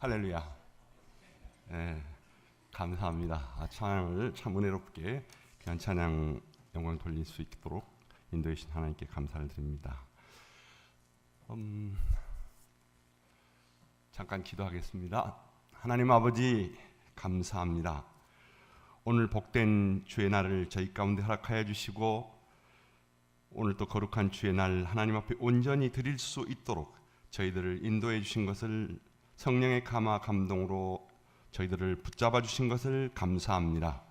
할렐루야. 네, 감사합니다. 찬양을 참 은혜롭게 귀한 찬양 영광 돌릴 수 있도록 인도해 주신 하나님께 감사를 드립니다. 잠깐 기도하겠습니다. 하나님 아버지 감사합니다. 오늘 복된 주의 날을 저희 가운데 허락하여 주시고 오늘 또 거룩한 주의 날 하나님 앞에 온전히 드릴 수 있도록 저희들을 인도해 주신 것을 성령의 감화 감동으로 저희들을 붙잡아 주신 것을 감사합니다.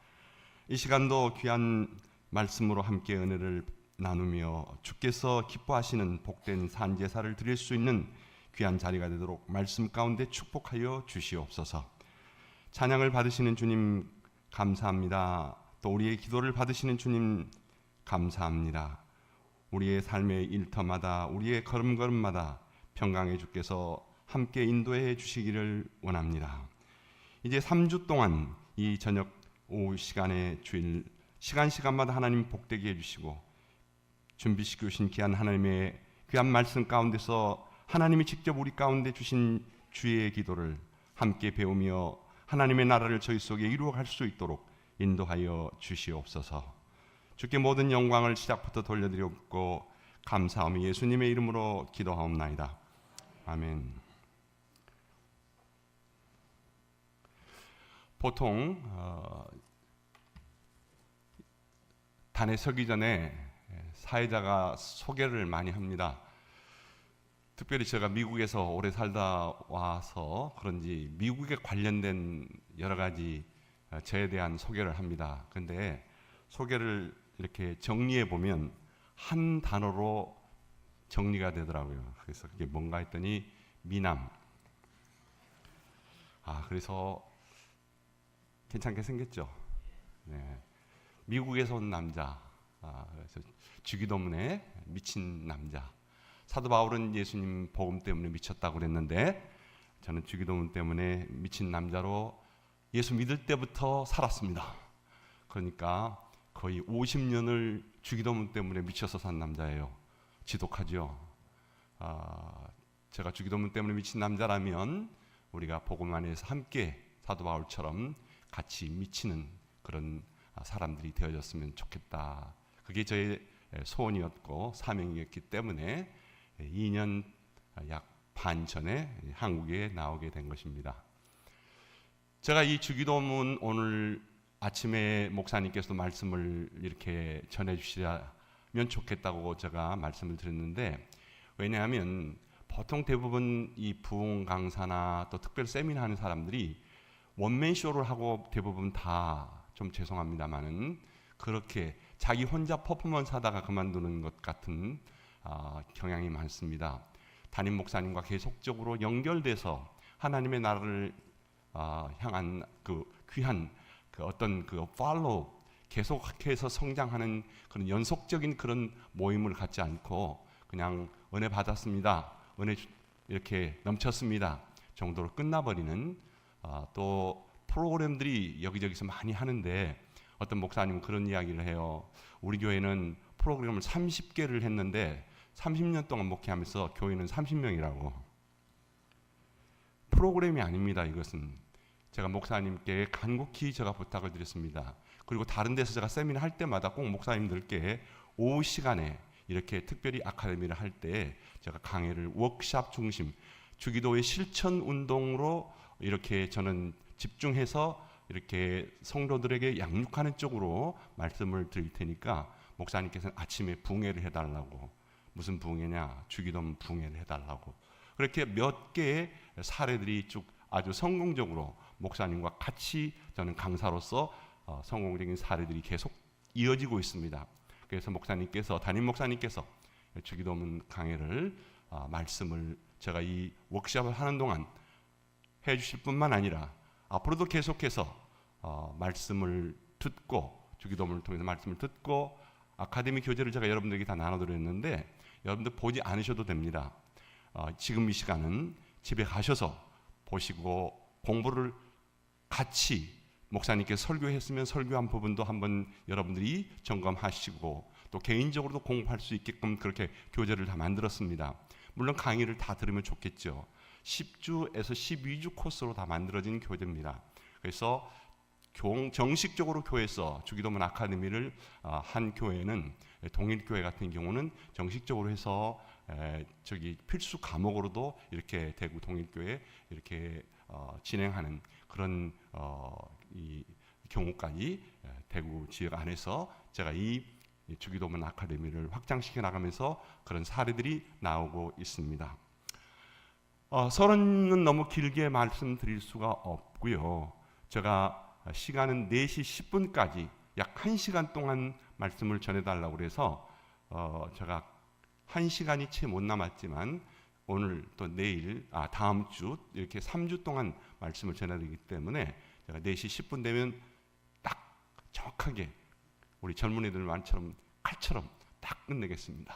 이 시간도 귀한 말씀으로 함께 은혜를 나누며 주께서 기뻐하시는 복된 산제사를 드릴 수 있는 귀한 자리가 되도록 말씀 가운데 축복하여 주시옵소서. 찬양을 받으시는 주님 감사합니다. 또 우리의 기도를 받으시는 주님 감사합니다. 우리의 삶의 일터마다 우리의 걸음걸음마다 평강의 주께서 함께 인도해 주시기를 원합니다. 이제 3주 동안 이 저녁 오후 시간에 주일 시간마다 하나님 복되게 해주시고 준비시켜 주신 귀한 하나님의 귀한 말씀 가운데서 하나님이 직접 우리 가운데 주신 주의 기도를 함께 배우며 하나님의 나라를 저희 속에 이루어갈 수 있도록 인도하여 주시옵소서. 주께 모든 영광을 시작부터 돌려드리옵고 감사하며 예수님의 이름으로 기도하옵나이다. 아멘. 보통 단에 서기 전에 사회자가 소개를 많이 합니다. 특별히 제가 미국에서 오래 살다 와서 그런지 미국에 관련된 여러 가지 저에 대한 소개를 합니다. 그런데 소개를 이렇게 정리해 보면 한 단어로 정리가 되더라고요. 그래서 그게 뭔가 했더니 미남. 그래서 괜찮게 생겼죠. 네. 미국에서 온 남자. 그래서 주기도문에 미친 남자. 사도 바울은 예수님 복음 때문에 미쳤다고 그랬는데 저는 주기도문 때문에 미친 남자로 예수 믿을 때부터 살았습니다. 그러니까 거의 50년을 주기도문 때문에 미쳐서 산 남자예요. 지독하죠. 제가 주기도문 때문에 미친 남자라면 우리가 복음 안에서 함께 사도 바울처럼 같이 미치는 그런 사람들이 되어졌으면 좋겠다. 그게 저의 소원이었고 사명이었기 때문에 2년 약 반 전에 한국에 나오게 된 것입니다. 제가 이 주기도문 오늘 아침에 목사님께서도 말씀을 이렇게 전해주시면 좋겠다고 제가 말씀을 드렸는데, 왜냐하면 보통 대부분 이 부흥 강사나 또 특별 세미나 하는 사람들이 원맨쇼를 하고 대부분 다 좀 죄송합니다만은 그렇게 자기 혼자 퍼포먼스 하다가 그만두는 것 같은 경향이 많습니다. 담임 목사님과 계속적으로 연결돼서 하나님의 나라를 향한 그 귀한 그 어떤 그 팔로우 계속해서 성장하는 그런 연속적인 그런 모임을 갖지 않고 그냥 은혜 받았습니다, 은혜 이렇게 넘쳤습니다 정도로 끝나버리는 또 프로그램들이 여기저기서 많이 하는데, 어떤 목사님은 그런 이야기를 해요. 우리 교회는 프로그램을 30개를 했는데 30년 동안 목회하면서 교회는 30명이라고. 프로그램이 아닙니다. 이것은 제가 목사님께 간곡히 제가 부탁을 드렸습니다. 그리고 다른 데서 제가 세미나 할 때마다 꼭 목사님들께 오후 시간에 이렇게 특별히 아카데미를 할 때 제가 강의를 워크샵 중심 주기도의 실천 운동으로 이렇게 저는 집중해서 이렇게 성도들에게 양육하는 쪽으로 말씀을 드릴 테니까 목사님께서는 아침에 붕해를 해달라고. 무슨 붕해냐? 주기도문 붕해를 해달라고. 그렇게 몇 개의 사례들이 쭉 아주 성공적으로 목사님과 같이 저는 강사로서 성공적인 사례들이 계속 이어지고 있습니다. 그래서 목사님께서, 담임 목사님께서 주기도문 강의를 말씀을 제가 이 워크숍을 하는 동안 해주실 뿐만 아니라 앞으로도 계속해서 말씀을 듣고 주기도문을 통해서 말씀을 듣고 아카데미 교재를 제가 여러분들에게 다 나눠드렸는데 여러분들 보지 않으셔도 됩니다. 지금 이 시간은 집에 가셔서 보시고 공부를 같이 목사님께서 설교했으면 설교한 부분도 한번 여러분들이 점검하시고 또 개인적으로도 공부할 수 있게끔 그렇게 교재를 다 만들었습니다. 물론 강의를 다 들으면 좋겠죠. 10주에서 12주 코스로 다 만들어진 교대입니다. 그래서 정식적으로 교회에서 주기도문 아카데미를 한 교회는 동일교회 같은 경우는 정식적으로 해서 저기 필수 과목으로도 이렇게 대구 동일교회 이렇게 진행하는 그런 이 경우까지 대구 지역 안에서 제가 이 주기도문 아카데미를 확장시켜 나가면서 그런 사례들이 나오고 있습니다. 서론은 너무 길게 말씀드릴 수가 없고요. 제가 시간은 4시 10분까지 약 1시간 동안 말씀을 전해달라고 그래서 제가 1시간이 채 못 남았지만 오늘 또 내일 다음 주 이렇게 3주 동안 말씀을 전해드리기 때문에 제가 4시 10분 되면 딱 정확하게 우리 젊은이들 말처럼 칼처럼 딱 끝내겠습니다.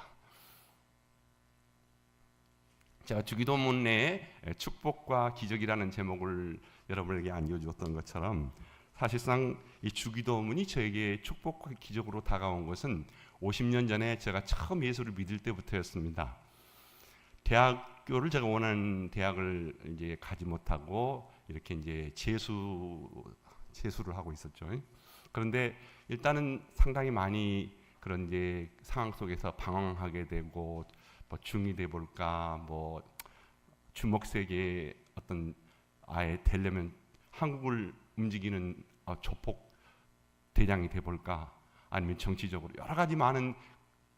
제가 주기도문 내에 축복과 기적이라는 제목을 여러분에게 안겨주었던 것처럼 사실상 이 주기도문이 저에게 축복과 기적으로 다가온 것은 50년 전에 제가 처음 예수를 믿을 때부터였습니다. 대학교를 제가 원하는 대학을 이제 가지 못하고 이렇게 이제 재수를 하고 있었죠. 그런데 일단은 상당히 많이 그런 이제 상황 속에서 방황하게 되고 뭐 중이 돼 볼까, 뭐 주먹세계 어떤 아예 되려면 한국을 움직이는 조폭 대장이 돼 볼까, 아니면 정치적으로 여러 가지 많은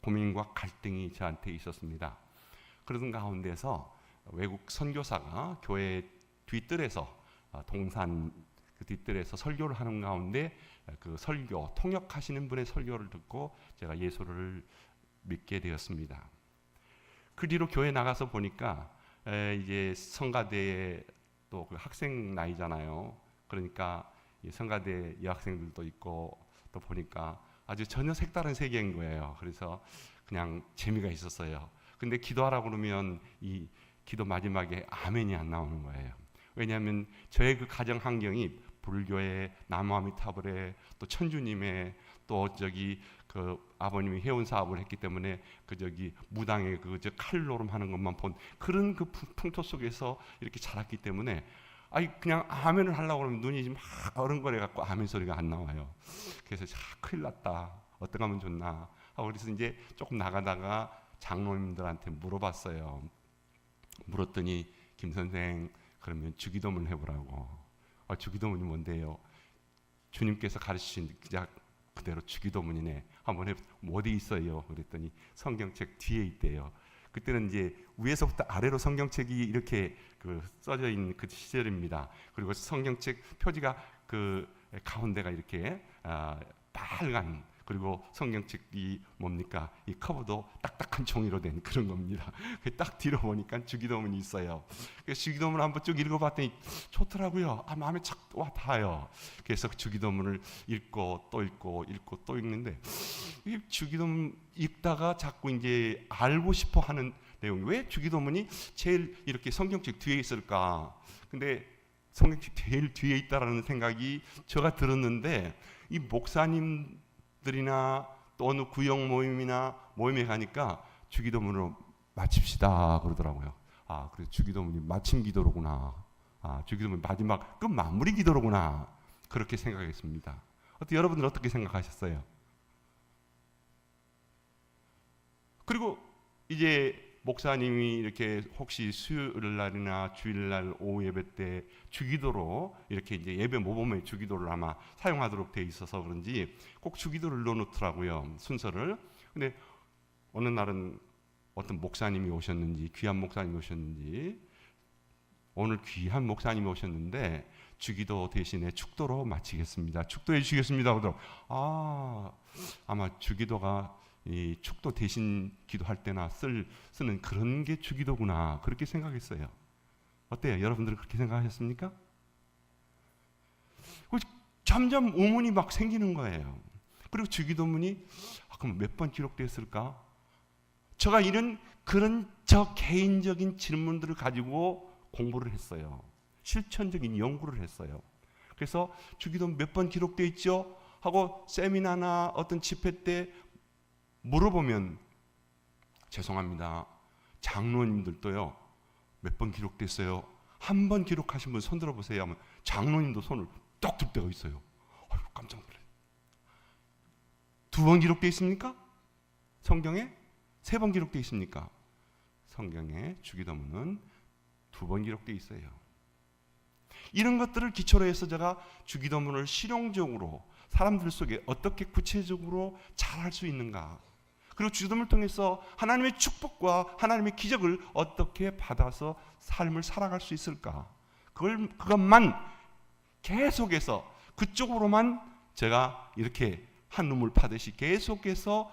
고민과 갈등이 저한테 있었습니다. 그러던 가운데서 외국 선교사가 교회 뒤뜰에서 동산 그 뒤뜰에서 설교를 하는 가운데 그 설교 통역하시는 분의 설교를 듣고 제가 예수를 믿게 되었습니다. 그 뒤로 교회 나가서 보니까 이제 성가대에 또 그 학생 나이잖아요. 그러니까 이 성가대 여학생들도 있고 또 보니까 아주 전혀 색다른 세계인 거예요. 그래서 그냥 재미가 있었어요. 근데 기도하라고 그러면 이 기도 마지막에 아멘이 안 나오는 거예요. 왜냐하면 저의 그 가정 환경이 불교의 나무아미타불의 또 천주님의 또 저기 그 아버님이 해운 사업을 했기 때문에 그 저기 무당의 그 저 칼노름 하는 것만 본 그런 그 풍토 속에서 이렇게 자랐기 때문에 그냥 아멘을 하려고 그러면 눈이 막 어른거려 갖고 아멘 소리가 안 나와요. 그래서 큰일 났다. 어떻게 하면 좋나 하고 그래서 이제 조금 나가다가 장로님들한테 물어봤어요. 물었더니 김 선생 그러면 주기도문 해보라고. 주기도문이 뭔데요? 주님께서 가르치신 그대로 주기도문이네. 한번 어디 있어요? 그랬더니 성경책 뒤에 있대요. 그때는 이제 위에서부터 아래로 성경책이 이렇게 그 써져 있는 그 시절입니다. 그리고 성경책 표지가 그 가운데가 이렇게 빨간, 그리고 성경책이 뭡니까? 이 커버도 딱딱한 종이로 된 그런 겁니다. 딱 뒤로 보니까 주기도문이 있어요. 그래서 주기도문을 한번 쭉 읽어봤더니 좋더라고요. 마음에 착 와 닿아요. 그래서 주기도문을 읽고 또 읽고 읽고 또 읽는데 이 주기도문 읽다가 자꾸 이제 알고 싶어 하는 내용. 왜 주기도문이 제일 이렇게 성경책 뒤에 있을까? 근데 성경책 제일 뒤에 있다라는 생각이 제가 들었는데 이 목사님들이나 또 어느 구역 모임이나 모임에 가니까 주기도문으로 마칩시다 그러더라고요. 그래서 주기도문이 마침 기도로구나. 주기도문 마지막 끝 마무리 기도로구나. 그렇게 생각했습니다. 여러분들 어떻게 생각하셨어요? 그리고 이제 목사님이 이렇게 혹시 수요일 날이나 주일날 오후 예배 때 주기도로 이렇게 이제 예배 모범의 주기도를 아마 사용하도록 돼 있어서 그런지 꼭 주기도를 넣어놓더라고요, 순서를. 근데 어느 날은 어떤 목사님이 오셨는지, 귀한 목사님이 오셨는지, 오늘 귀한 목사님이 오셨는데 주기도 대신에 축도로 마치겠습니다. 축도해 주시겠습니다. 그러더라고요. 아마 주기도가 이 축도 대신 기도할 때나 쓰는 그런 게 주기도구나, 그렇게 생각했어요. 어때요? 여러분들은 그렇게 생각하셨습니까? 점점 의문이 막 생기는 거예요. 그리고 주기도문이 그럼 몇 번 기록됐을까? 제가 그런 저 개인적인 질문들을 가지고 공부를 했어요. 실천적인 연구를 했어요. 그래서 주기도문 몇 번 기록되어 있죠? 하고 세미나나 어떤 집회 때 물어보면 죄송합니다, 장로님들도요 몇 번 기록됐어요? 한 번 기록하신 분 손 들어보세요 하면 장로님도 손을 떡 들 때가 있어요. 아유, 깜짝 놀라요. 2번 기록되어 있습니까? 성경에? 3번 기록되어 있습니까? 성경에 주기도문은 2번 기록되어 있어요. 이런 것들을 기초로 해서 제가 주기도문을 실용적으로 사람들 속에 어떻게 구체적으로 잘할 수 있는가, 그리고 주기도문을 통해서 하나님의 축복과 하나님의 기적을 어떻게 받아서 삶을 살아갈 수 있을까, 그것만 계속해서 그쪽으로만 제가 이렇게 한 눈물 파듯이 계속해서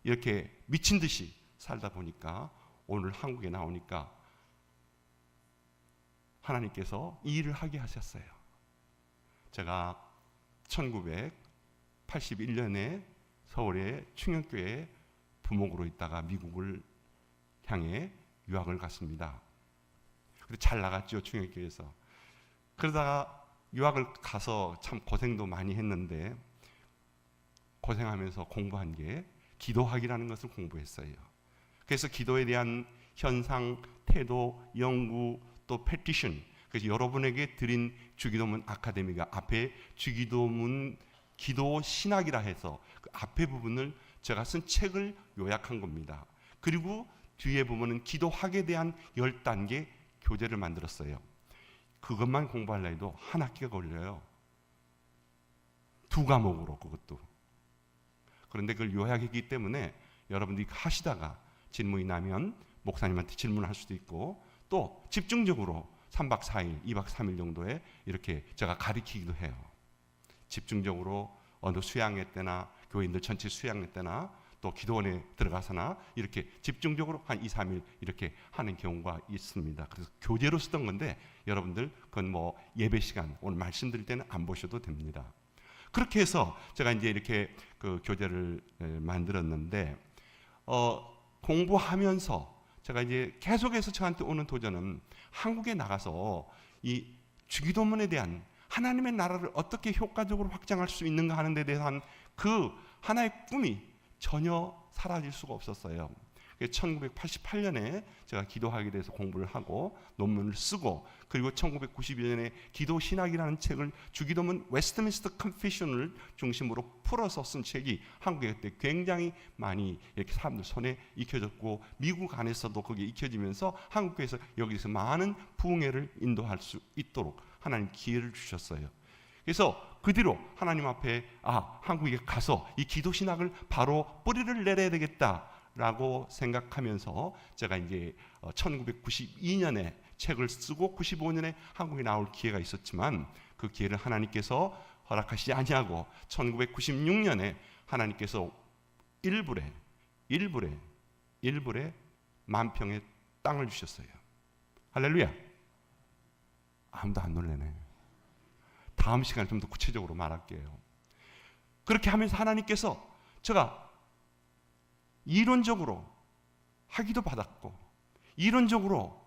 이렇게 미친 듯이 살다 보니까 오늘 한국에 나오니까 하나님께서 이 일을 하게 하셨어요. 제가 1981년에 서울의 충영교회 부목으로 있다가 미국을 향해 유학을 갔습니다. 그래서 잘 나갔죠, 충영교회에서. 그러다가 유학을 가서 참 고생도 많이 했는데, 고생하면서 공부한 게 기도학이라는 것을 공부했어요. 그래서 기도에 대한 현상, 태도, 연구, 또 패티션, 그래서 여러분에게 드린 주기도문 아카데미가 앞에 주기도문 기도 신학이라 해서 그 앞에 부분을 제가 쓴 책을 요약한 겁니다. 그리고 뒤에 보면은 기도학에 대한 10단계 교재를 만들었어요. 그것만 공부하려 해도 한 학기가 걸려요. 2과목으로 그것도. 그런데 그걸 요약했기 때문에 여러분들이 하시다가 질문이 나면 목사님한테 질문할 수도 있고, 또 집중적으로 3박 4일, 2박 3일 정도에 이렇게 제가 가르치기도 해요. 집중적으로 어느 수양회 때나 교인들 전체 수양회 때나 또 기도원에 들어가서나 이렇게 집중적으로 한 2, 3일 이렇게 하는 경우가 있습니다. 그래서 교재로 쓰던 건데 여러분들 그건 뭐 예배 시간 오늘 말씀드릴 때는 안 보셔도 됩니다. 그렇게 해서 제가 이제 이렇게 그 교재를 만들었는데, 공부하면서 제가 이제 계속해서 저한테 오는 도전은 한국에 나가서 이 주기도문에 대한 하나님의 나라를 어떻게 효과적으로 확장할 수 있는가 하는 데 대한 그 하나의 꿈이 전혀 사라질 수가 없었어요. 1988년에 제가 기도학에 대해서 공부를 하고 논문을 쓰고, 그리고 1992년에 기도신학이라는 책을 주기도문 웨스트민스터 컨페셔널을 중심으로 풀어서 쓴 책이 한국에 그때 굉장히 많이 이렇게 사람들 손에 익혀졌고, 미국 안에서도 그게 익혀지면서 한국에서 여기서 많은 부흥회를 인도할 수 있도록 하나님 기회를 주셨어요. 그래서 그 뒤로 하나님 앞에 한국에 가서 이 기도신학을 바로 뿌리를 내려야 되겠다라고 생각하면서 제가 이제 1992년에 책을 쓰고 95년에 한국에 나올 기회가 있었지만, 그 기회를 하나님께서 허락하시지 아니하고 1996년에 하나님께서 일불에 10,000평의 땅을 주셨어요. 할렐루야. 아무도 안 놀래네. 다음 시간에 좀 더 구체적으로 말할게요. 그렇게 하면서 하나님께서 제가 이론적으로 학위도 받았고, 이론적으로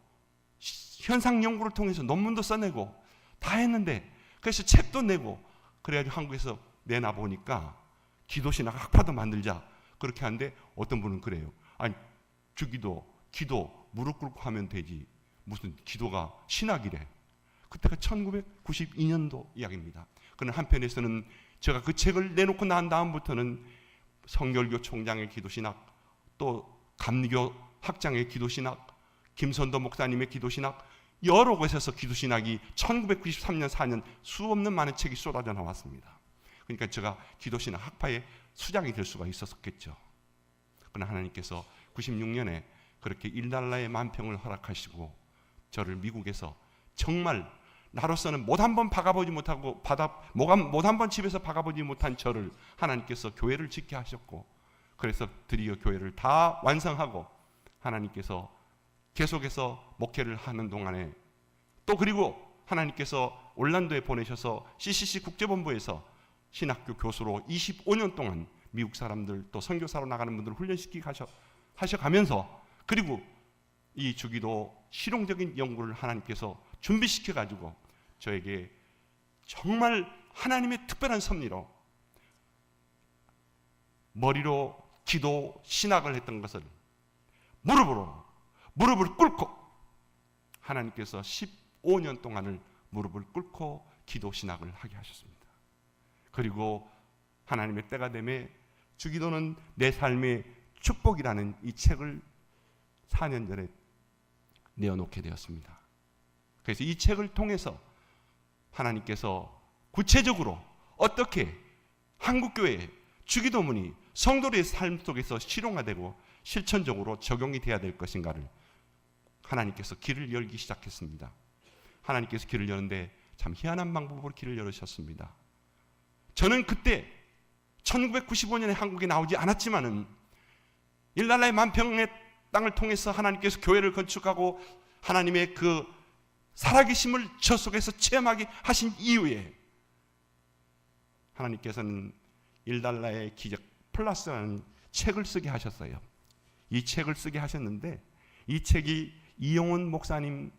현상 연구를 통해서 논문도 써내고 다 했는데, 그래서 책도 내고 그래가지고 한국에서 내놔 보니까 기도신학 학파도 만들자 그렇게 하는데, 어떤 분은 그래요. 아니, 주기도, 기도 무릎 꿇고 하면 되지 무슨 기도가 신학이래. 그때가 1992년도 이야기입니다. 그러나 한편에서는 제가 그 책을 내놓고 난 다음부터는 성결교 총장의 기도신학, 또 감리교 학장의 기도신학, 김선도 목사님의 기도신학, 여러 곳에서 기도신학이 1993년 4년 수없는 많은 책이 쏟아져 나왔습니다. 그러니까 제가 기도신학 학파의 수장이 될 수가 있었겠죠. 그러나 하나님께서 96년에 그렇게 $1의 10,000평을 허락하시고 저를 미국에서 정말 나로서는 못 한 번 박아보지 못하고 못 한 번 집에서 박아보지 못한 저를 하나님께서 교회를 짓게 하셨고, 그래서 드디어 교회를 다 완성하고 하나님께서 계속해서 목회를 하는 동안에, 또 그리고 하나님께서 올란도에 보내셔서 CCC 국제본부에서 신학교 교수로 25년 동안 미국 사람들 또 선교사로 나가는 분들을 훈련시키게 하셔가면서, 그리고 이 주기도 실용적인 연구를 하나님께서 준비시켜가지고 저에게 정말 하나님의 특별한 섭리로 머리로 기도 신학을 했던 것을 무릎을 꿇고 하나님께서 15년 동안을 무릎을 꿇고 기도 신학을 하게 하셨습니다. 그리고 하나님의 때가 되매 주기도는 내 삶의 축복이라는 이 책을 4년 전에 내어놓게 되었습니다. 그래서 이 책을 통해서 하나님께서 구체적으로 어떻게 한국교회의 주기도문이 성도들의 삶 속에서 실용화되고 실천적으로 적용이 되어야 될 것인가를 하나님께서 길을 열기 시작했습니다. 하나님께서 길을 여는데 참 희한한 방법으로 길을 열으셨습니다. 저는 그때 1995년에 한국에 나오지 않았지만은 일랄라의 만평의 땅을 통해서 하나님께서 교회를 건축하고 하나님의 그 살아계심을 저 속에서 체험하게 하신 이후에 하나님께서는 일달러의 기적 플러스라는 책을 쓰게 하셨어요. 이 책을 쓰게 하셨는데 이 책이 이용훈 목사님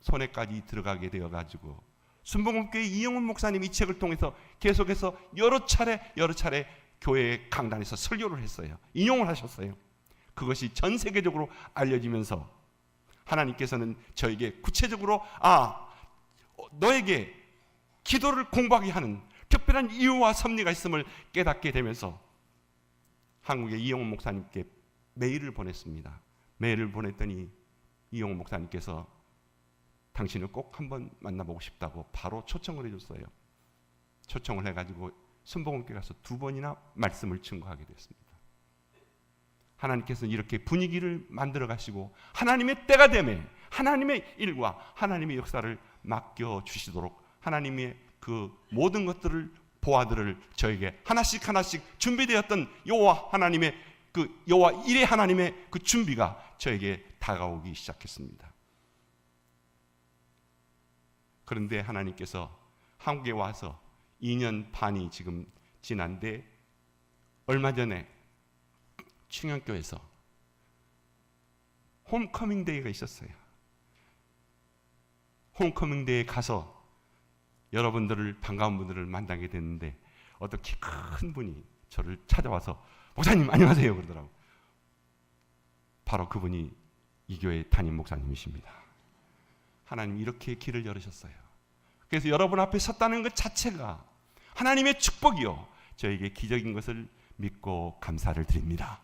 손에까지 들어가게 되어가지고 순복음교회 이용훈 목사님 이 책을 통해서 계속해서 여러 차례 교회 강단에서 설교를 했어요. 인용을 하셨어요. 그것이 전 세계적으로 알려지면서 하나님께서는 저에게 구체적으로 너에게 기도를 공부하게 하는 특별한 이유와 섭리가 있음을 깨닫게 되면서 한국의 이용훈 목사님께 메일을 보냈습니다. 메일을 보냈더니 이용훈 목사님께서 당신을 꼭 한번 만나보고 싶다고 바로 초청을 해줬어요. 초청을 해가지고 순복음교회 가서 2번이나 말씀을 증거하게 됐습니다. 하나님께서는 이렇게 분위기를 만들어 가시고 하나님의 때가 되면 하나님의 일과 하나님의 역사를 맡겨주시도록 하나님의 그 모든 것들을 보아들을 저에게 하나씩 준비되었던 여호와 하나님의 그 여호와 일의 하나님의 그 준비가 저에게 다가오기 시작했습니다. 그런데 하나님께서 한국에 와서 2년 반이 지금 지난데 얼마 전에 충영교에서 홈커밍 데이가 있었어요. 홈커밍 데이에 가서 여러분들을 반가운 분들을 만나게 됐는데 어떤 키 큰 분이 저를 찾아와서 목사님 안녕하세요 그러더라고요. 바로 그분이 이 교회 담임 목사님이십니다. 하나님 이렇게 길을 열으셨어요. 그래서 여러분 앞에 섰다는 것 자체가 하나님의 축복이요 저에게 기적인 것을 믿고 감사를 드립니다.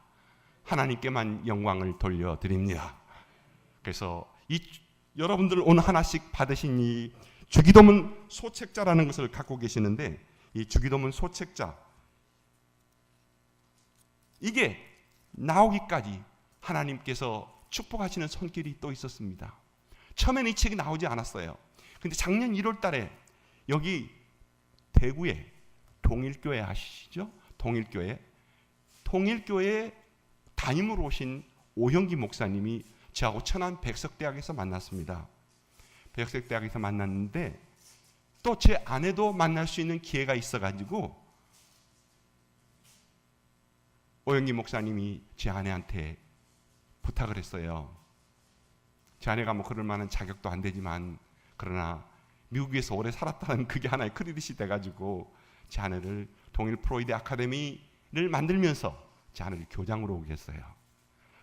하나님께만 영광을 돌려드립니다. 그래서 여러분들 오늘 하나씩 받으신 이 주기도문 소책자라는 것을 갖고 계시는데 이 주기도문 소책자 이게 나오기까지 하나님께서 축복하시는 손길이 또 있었습니다. 처음에는 이 책이 나오지 않았어요. 근데 작년 1월 달에 여기 대구에 동일교회 아시죠? 동일교회 담임으로 오신 오형기 목사님이 저하고 천안 백석대학에서 만났습니다. 백석대학에서 만났는데 또 제 아내도 만날 수 있는 기회가 있어가지고 오형기 목사님이 제 아내한테 부탁을 했어요. 제 아내가 뭐 그럴 만한 자격도 안 되지만 그러나 미국에서 오래 살았다는 그게 하나의 크레딧이 돼가지고 제 아내를 동일 프로이드 아카데미를 만들면서 제 아내를 교장으로 오게 했어요.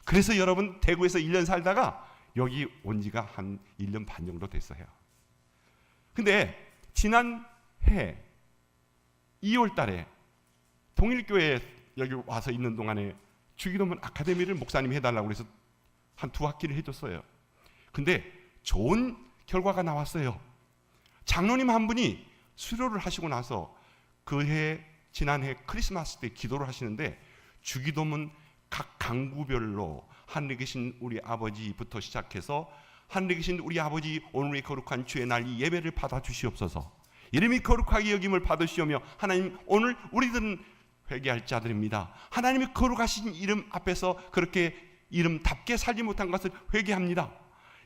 그래서 여러분 대구에서 1년 살다가 여기 온 지가 한 1년 반 정도 됐어요. 근데 지난해 2월 달에 동일교회에 여기 와서 있는 동안에 주기도문 아카데미를 목사님이 해달라고 해서 한 2학기를 해줬어요. 근데 좋은 결과가 나왔어요. 장로님 한 분이 수료를 하시고 나서 지난해 크리스마스 때 기도를 하시는데 주기도문 각 강구별로 하늘에 계신 우리 아버지부터 시작해서 하늘에 계신 우리 아버지 오늘의 거룩한 주의 날 이 예배를 받아주시옵소서. 이름이 거룩하게 여김을 받으시오며 하나님 오늘 우리들은 회개할 자들입니다. 하나님의 거룩하신 이름 앞에서 그렇게 이름답게 살지 못한 것을 회개합니다.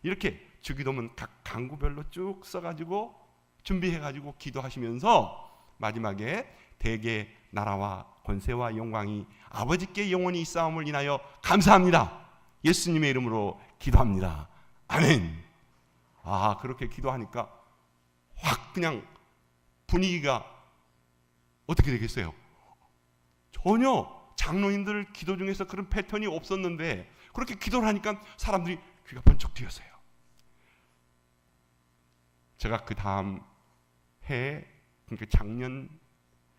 이렇게 주기도문 각 강구별로 쭉 써가지고 준비해가지고 기도하시면서 마지막에 대개 나라와 권세와 영광이 아버지께 영원히 있사옴을 인하여 감사합니다. 예수님의 이름으로 기도합니다. 아멘. 그렇게 기도하니까 확 그냥 분위기가 어떻게 되겠어요? 전혀 장로님들 기도 중에서 그런 패턴이 없었는데 그렇게 기도를 하니까 사람들이 귀가 번쩍 트였어요. 제가 그 다음 해, 그러니까 작년,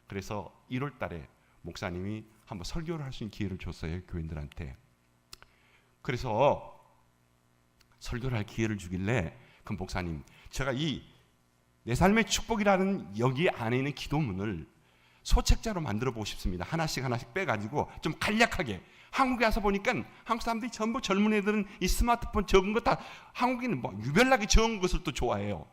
그래서 1월 달에 목사님이 한번 설교를 할 수 있는 기회를 줬어요, 교인들한테. 그래서 설교를 할 기회를 주길래 그 목사님, 제가 이 내 삶의 축복이라는 여기 안에 있는 기도문을 소책자로 만들어 보고 싶습니다. 하나씩 빼가지고 좀 간략하게. 한국에 와서 보니까 한국 사람들이 전부 젊은 애들은 이 스마트폰 적은 거 다 한국인은 뭐 유별나게 적은 것을 또 좋아해요.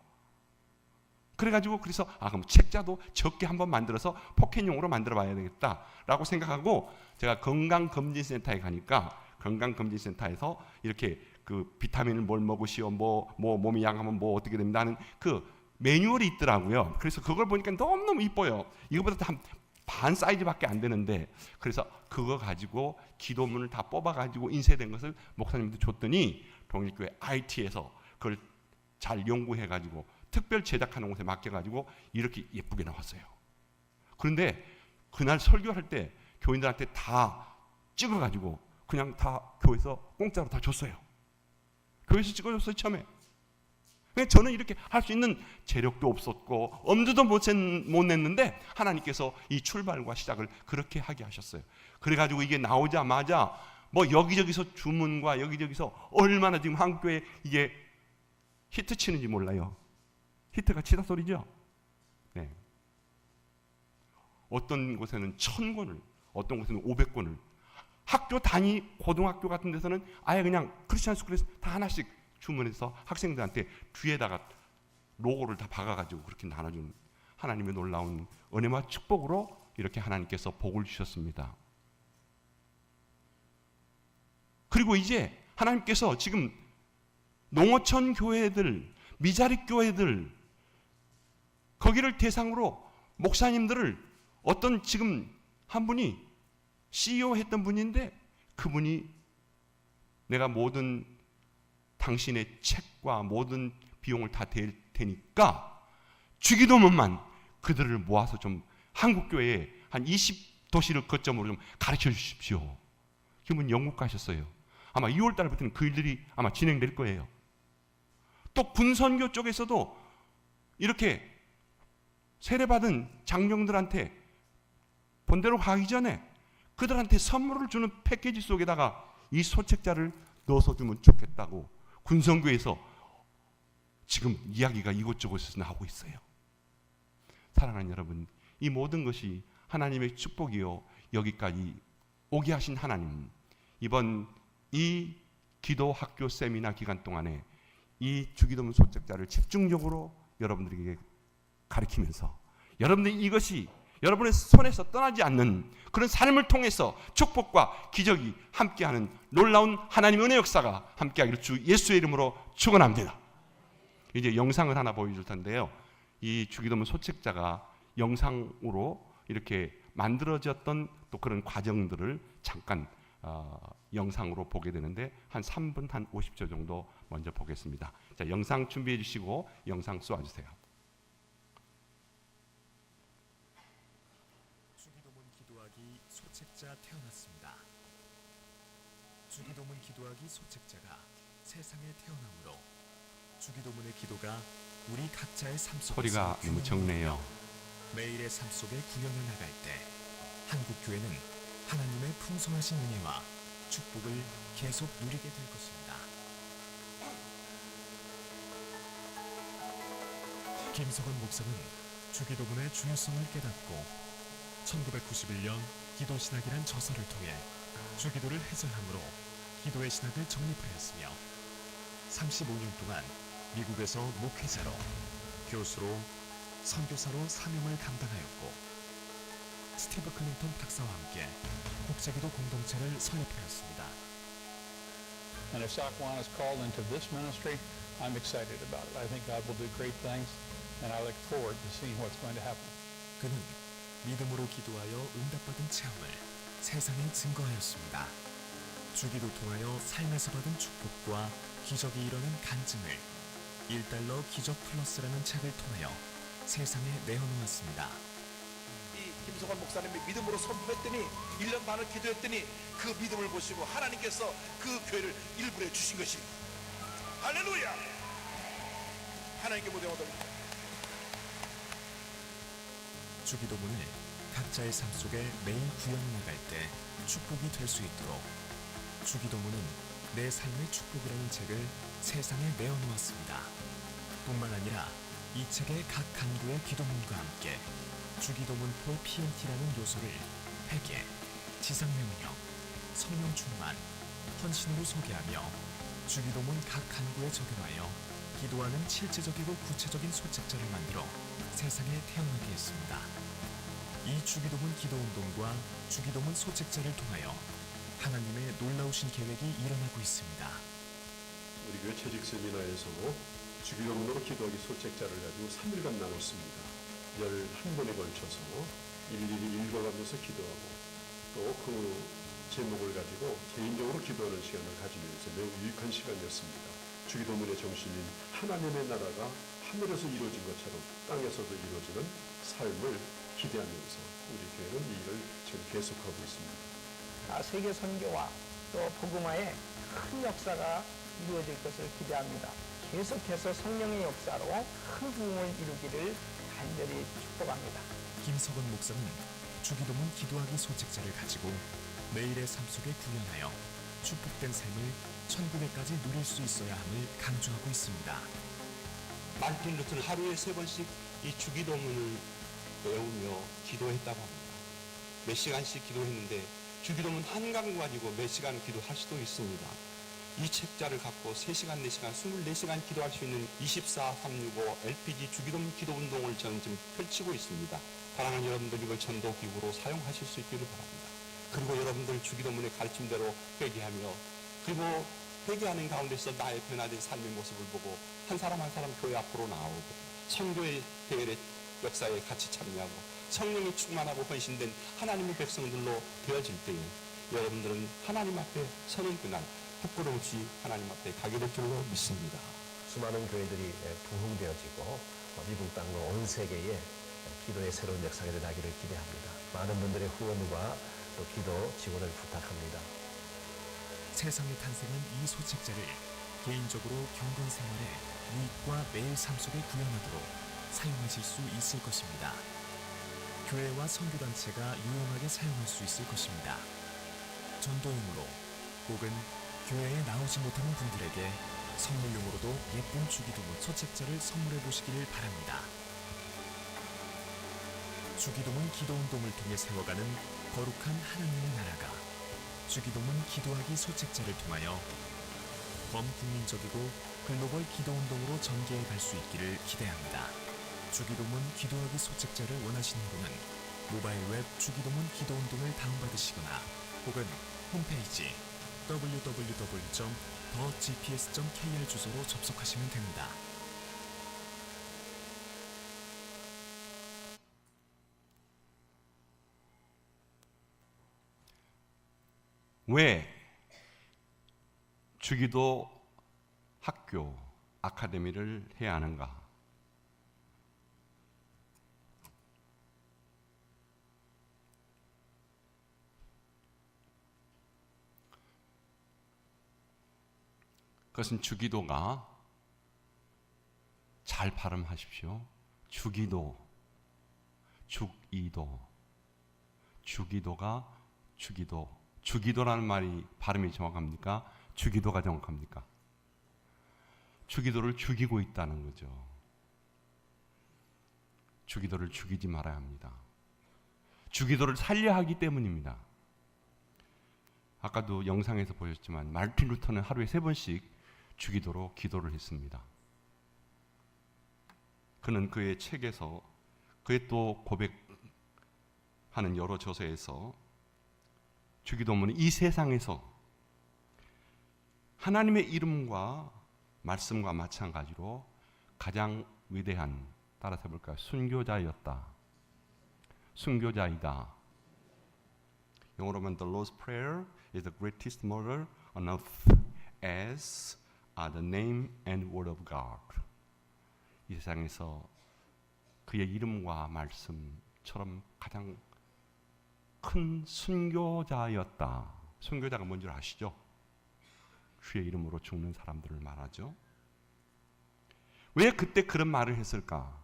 그래가지고 그래서 그럼 책자도 적게 한번 만들어서 포켓용으로 만들어 봐야 되겠다라고 생각하고 제가 건강검진센터에 가니까 건강검진센터에서 이렇게 그 비타민을 뭘 먹으시오, 뭐 몸이 약하면 뭐 어떻게 됩니다 하는 그 매뉴얼이 있더라고요. 그래서 그걸 보니까 너무너무 이뻐요. 이거보다 한 반 사이즈밖에 안 되는데, 그래서 그거 가지고 기도문을 다 뽑아가지고 인쇄된 것을 목사님한테 줬더니 동일교회 IT에서 그걸 잘 연구해가지고 특별 제작하는 곳에 맡겨가지고 이렇게 예쁘게 나왔어요. 그런데 그날 설교할 때 교인들한테 다 찍어가지고 그냥 다 교회에서 공짜로 다 줬어요. 교회에서 찍어줬어요, 처음에. 저는 이렇게 할 수 있는 재력도 없었고 엄두도 못 냈는데 하나님께서 이 출발과 시작을 그렇게 하게 하셨어요. 그래가지고 이게 나오자마자 뭐 여기저기서 주문과 여기저기서 얼마나 지금 한국교회 이게 히트 치는지 몰라요. 히트가 치다 소리죠. 네. 어떤 곳에는 1000권을, 어떤 곳에는 500권을, 학교 단위 고등학교 같은 데서는 아예 그냥 크리스천 스쿨에서 다 하나씩 주문해서 학생들한테 뒤에다가 로고를 다 박아가지고 그렇게 나눠주는 하나님의 놀라운 은혜와 축복으로 이렇게 하나님께서 복을 주셨습니다. 그리고 이제 하나님께서 지금 농어촌 교회들, 미자립 교회들, 거기를 대상으로 목사님들을 어떤 지금 한 분이 CEO 했던 분인데 그분이 내가 모든 당신의 책과 모든 비용을 다 댈 테니까 주기도문만 그들을 모아서 좀 한국교회에 한 20도시를 거점으로 좀 가르쳐 주십시오. 그분 영국 가셨어요. 아마 2월 달부터는 그 일들이 아마 진행될 거예요. 또 군선교 쪽에서도 이렇게 세례받은 장병들한테 본대로 가기 전에 그들한테 선물을 주는 패키지 속에다가 이 소책자를 넣어서 주면 좋겠다고 군선교에서 지금 이야기가 이곳저곳에서 나오고 있어요. 사랑하는 여러분, 이 모든 것이 하나님의 축복이요, 여기까지 오게 하신 하나님, 이번 이 기도 학교 세미나 기간 동안에 이 주기도문 소책자를 집중적으로 여러분들에게 가르치면서 여러분들이 이것이 여러분의 손에서 떠나지 않는 그런 삶을 통해서 축복과 기적이 함께하는 놀라운 하나님의 은혜 역사가 함께하기를 주 예수의 이름으로 축원합니다. 이제 영상을 하나 보여줄 텐데요. 이 주기도문 소책자가 영상으로 이렇게 만들어졌던 또 그런 과정들을 잠깐 영상으로 보게 되는데 한 3분 한 50초 정도 먼저 보겠습니다. 자, 영상 준비해 주시고 영상 쏘아주세요. 주기도문 기도하기 소책자 태어났습니다. 주기도문 기도하기 소책자가 세상에 태어나므로 주기도문의 기도가 우리 각자의 삶 속에서 소리가 너무 적네요. 매일의 삶 속에 구현해 나갈 때 한국 교회는 하나님의 풍성하신 은혜와 축복을 계속 누리게 될 것입니다. 김석원 목사는 주기도문의 중요성을 깨닫고 1991년 기도신학이란 저서를 통해 주기도를 해설함으로 기도의 신학을 정립하였으며 35년 동안 미국에서 목회자로, 교수로, 선교사로 사명을 감당하였고 스티브 클린턴 박사와 함께 국제기도 공동체를 설립하였습니다. And if Sakwan is called into this ministry, I'm excited about it. I think God will do great things, and I look forward to seeing what's going to happen. 그는 믿음으로 기도하여 응답받은 체험을 세상에 증거하였습니다. 주기도 통하여 삶에서 받은 축복과 기적이 이뤄낸 간증을 $1 기적 플러스라는 책을 통하여 세상에 내어놓았습니다. 이 김석환 목사님이 믿음으로 선포했더니 1년 반을 기도했더니 그 믿음을 보시고 하나님께서 그 교회를 일부러 주신 것입니다. 할렐루야! 하나님께 모두 영광 돌립니다. 주기도문을 각자의 삶 속에 매일 구현해 나갈 때 축복이 될 수 있도록 주기도문은 내 삶의 축복이라는 책을 세상에 내어놓았습니다. 뿐만 아니라 이 책의 각 간구의 기도문과 함께 주기도문 for PNT라는 요소를 회개, 지상명령, 성령 충만, 헌신으로 소개하며 주기도문 각 간구에 적용하여 기도하는 실제적이고 구체적인 소책자를 만들어 세상에 태어나게 했습니다. 이 주기도문 기도운동과 주기도문 소책자를 통하여 하나님의 놀라우신 계획이 일어나고 있습니다. 우리 교회 채직 세미나에서 주기도문으로 기도하기 소책자를 가지고 3일간 나눴습니다. 11번에 걸쳐서 일일이 읽어가면서 기도하고 또 그 제목을 가지고 개인적으로 기도하는 시간을 가지면서 매우 유익한 시간이었습니다. 주기도문의 정신인 하나님의 나라가 하늘에서 이루어진 것처럼 땅에서도 이루어지는 삶을 기대하면서 우리 교회는 이 일을 지금 계속하고 있습니다. 세계 선교와 또 복음화에 큰 역사가 이루어질 것을 기대합니다. 계속해서 성령의 역사로 큰 부흥을 이루기를 간절히 축복합니다. 김석원 목사는 주기도문 기도하기 소책자를 가지고 매일의 삶 속에 구현하여 축복된 삶을 천국에까지 누릴 수 있어야 함을 강조하고 있습니다. 마르틴 루터는 하루에 3번씩 이 주기도문을 외우며 기도했다고 합니다. 몇 시간씩 기도했는데 주기도문 한 강 가지고 몇 시간 기도할 수도 있습니다. 이 책자를 갖고 3시간, 4시간, 24시간 기도할 수 있는 24-365 LPG 주기도문 기도운동을 저는 지금 펼치고 있습니다. 사랑하는 여러분들 이걸 전도기구로 사용하실 수 있기를 바랍니다. 그리고 여러분들 주기도문의 가르침대로 회개하며 그리고 회개하는 가운데서 나의 변화된 삶의 모습을 보고 한 사람 한 사람 교회 앞으로 나오고 선교의 대회의 역사에 같이 참여하고 성령이 충만하고 헌신된 하나님의 백성들로 되어질 때에 여러분들은 하나님 앞에 서는 그날 부끄러움 없이 하나님 앞에 가게 될 줄로 믿습니다. 수많은 교회들이 부흥되어지고 미국 땅과 온 세계에 기도의 새로운 역사가 일어나기를 기대합니다. 많은 분들의 후원과 또 기도 지원을 부탁합니다. 세상에 탄생한 이 소책자를 개인적으로 경건 생활에 유익과 매일 삶 속에 구현하도록 사용하실 수 있을 것입니다. 교회와 선교단체가 유용하게 사용할 수 있을 것입니다. 전도용으로 혹은 교회에 나오지 못하는 분들에게 선물용으로도 예쁜 주기도문 소책자를 선물해 보시기를 바랍니다. 주기도문 기도운동을 통해 세워가는 거룩한 하나님의 나라가 주기도문 기도하기 소책자를 통하여 범국민적이고 글로벌 기도운동으로 전개해 갈 수 있기를 기대합니다. 주기도문 기도하기 소책자를 원하시는 분은 모바일 웹 주기도문 기도운동을 다운받으시거나 혹은 홈페이지 www.thegps.kr 주소로 접속하시면 됩니다. 왜 주기도 학교, 아카데미를 해야 하는가? 그것은 주기도가 잘 발음하십시오. 주기도, 주기도, 주기도가 주기도. 주기도라는 말이 발음이 정확합니까? 주기도가 정확합니까? 주기도를 죽이고 있다는 거죠. 주기도를 죽이지 말아야 합니다. 주기도를 살려야 하기 때문입니다. 아까도 영상에서 보셨지만 마르틴 루터는 하루에 3번씩 주기도로 기도를 했습니다. 그는 그의 책에서 그의 또 고백하는 여러 저서에서 주기도문은 이 세상에서 하나님의 이름과 말씀과 마찬가지로 가장 위대한, 따라서 해볼까요? 순교자였다. 순교자이다. 영어로 하면 The Lord's Prayer is the greatest mother on earth as are the name and word of God. 이 세상에서 그의 이름과 말씀처럼 가장 큰 순교자였다. 순교자가 뭔지 아시죠? 주의 이름으로 죽는 사람들을 말하죠. 왜 그때 그런 말을 했을까?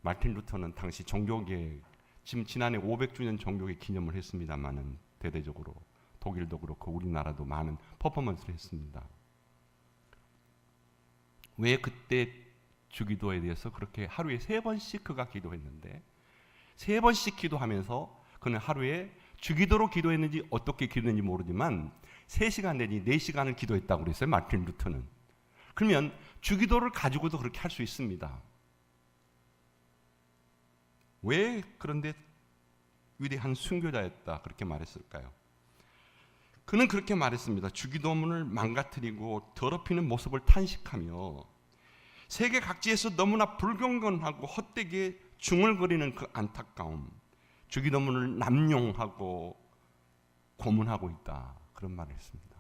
마틴 루터는 당시 종교개혁, 지금 지난해 500주년 종교개혁 기념을 했습니다마는 대대적으로 독일도 그렇고 우리나라도 많은 퍼포먼스를 했습니다. 왜 그때 주기도에 대해서 그렇게 하루에 3번씩 그가 기도했는데 3번씩 기도하면서 그는 하루에 주기도로 기도했는지 어떻게 기도했는지 모르지만 3시간 내지 4시간을 기도했다고 그랬어요. 마틴 루터는. 그러면 주기도를 가지고도 그렇게 할 수 있습니다. 왜 그런데 위대한 순교자였다 그렇게 말했을까요? 그는 그렇게 말했습니다. 주기도문을 망가뜨리고 더럽히는 모습을 탄식하며 세계 각지에서 너무나 불경건하고 헛되게 중얼거리는 그 안타까움, 주기도문을 남용하고 고문하고 있다 그런 말을 했습니다.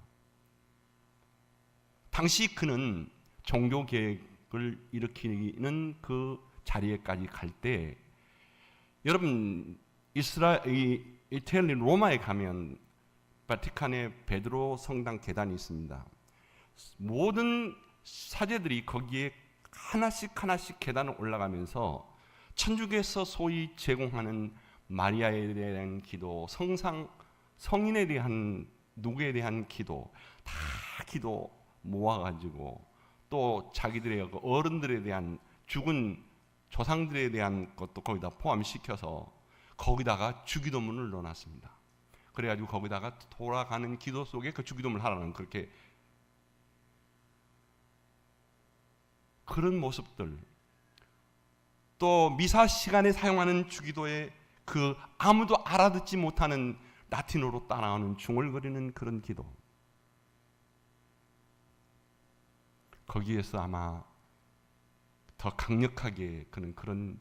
당시 그는 종교개혁을 일으키는 그 자리에까지 갈 때 여러분 이태리 로마에 가면 바티칸에 베드로 성당 계단이 있습니다. 모든 사제들이 거기에 하나씩 계단을 올라가면서 천주교에서 소위 제공하는 마리아에 대한 기도, 성인에 대한 누구에 대한 기도 다 기도 모아가지고 또 자기들의 어른들에 대한 죽은 조상들에 대한 것도 거기다 포함시켜서 거기다가 주기도문을 넣어놨습니다. 그래가지고 거기다가 돌아가는 기도 속에 그 주기도문을 하라는 그런 모습들, 또 미사 시간에 사용하는 주기도의 그 아무도 알아듣지 못하는 라틴어로 따라오는 중얼거리는 그런 기도, 거기에서 아마 더 강력하게 그런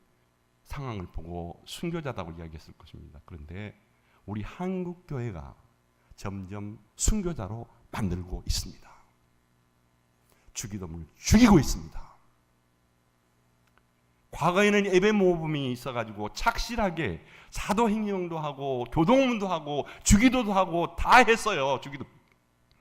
상황을 보고 순교자다고 이야기했을 것입니다. 그런데 우리 한국 교회가 점점 순교자로 만들고 있습니다. 주기도문을 죽이고 있습니다. 과거에는 예배 모범이 있어가지고 착실하게 사도행정도 하고 교동문도 하고 주기도도 하고 다 했어요. 주기도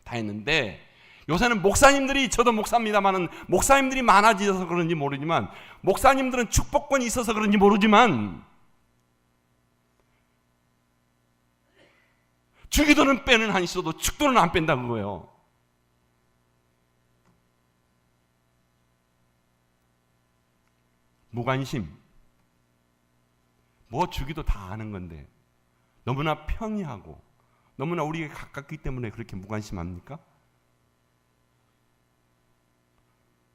다 했는데 요새는 목사님들이, 저도 목사입니다만은 목사님들이 많아져서 그런지 모르지만, 목사님들은 축복권이 있어서 그런지 모르지만 주기도는 빼는 한 있어도 축도는 안 뺀다 그거예요. 무관심. 뭐 주기도 다 아는 건데 너무나 편의하고 너무나 우리에게 가깝기 때문에 그렇게 무관심합니까?